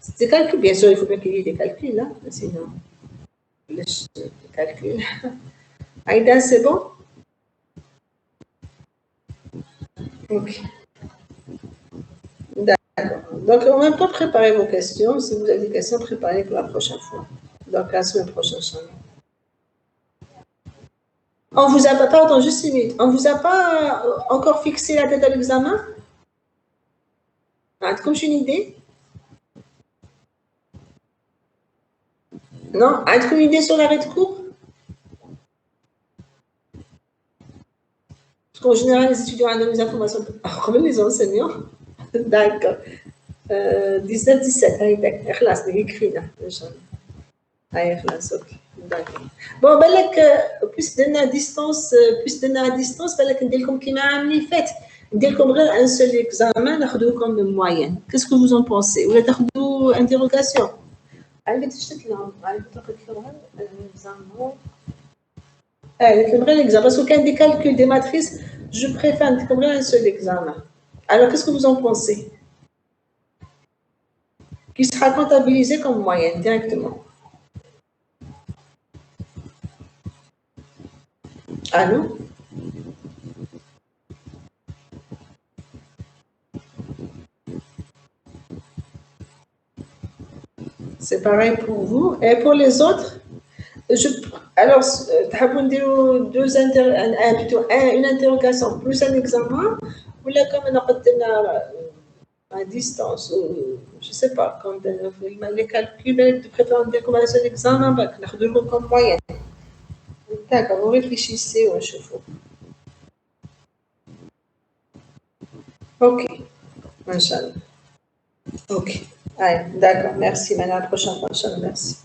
c'est calcul bien sûr il faut bien qu'il y ait des calculs là sinon les calculs Aïda c'est bon? Ok. D'accord. Donc, en même temps, préparez vos questions. Si vous avez des questions, préparez pour la prochaine fois. Donc, la semaine prochaine. On vous a pas, pardon, juste une minute. On vous a pas encore fixé la date de l'examen? Comme j'ai une idée? Non? As-tu une idée sur l'arrêt de cours? Parce qu'en général, les étudiants ont des informations, comme les enseignants. D'accord. 19-17, خلاص écrit خلاص اوكي d'accord. Bon بالك plus درنا ديستانس بالك ندير لكم كيما العام اللي فات ندير لكم غير ان سول اكزامان ناخذوكم موين qu'est-ce que vous en pensez ولا تاخذوا interrogation عندك تشتت لهم عندك تاخذ لهم الاكزامان قلت لهم غير الاكزامان باسكو كان دي calculs des matrices je préfère ندير لكم غير un seul examen alors qu'est-ce que vous en pensez qui sera comptabilisé comme moyenne directement. Allô? C'est pareil pour vous. Et pour les autres, alors, une interrogation plus un examen, ou là, comme on a à distance, je ne sais pas, quand les calculs, de préférence comme un seul examen, on a comme moyenne. D'accord, vous réfléchissez au chauffeur. Ok, Inch'Allah. Ok, allez, d'accord, merci. Maintenant, à la prochaine fois, Inch'Allah, merci.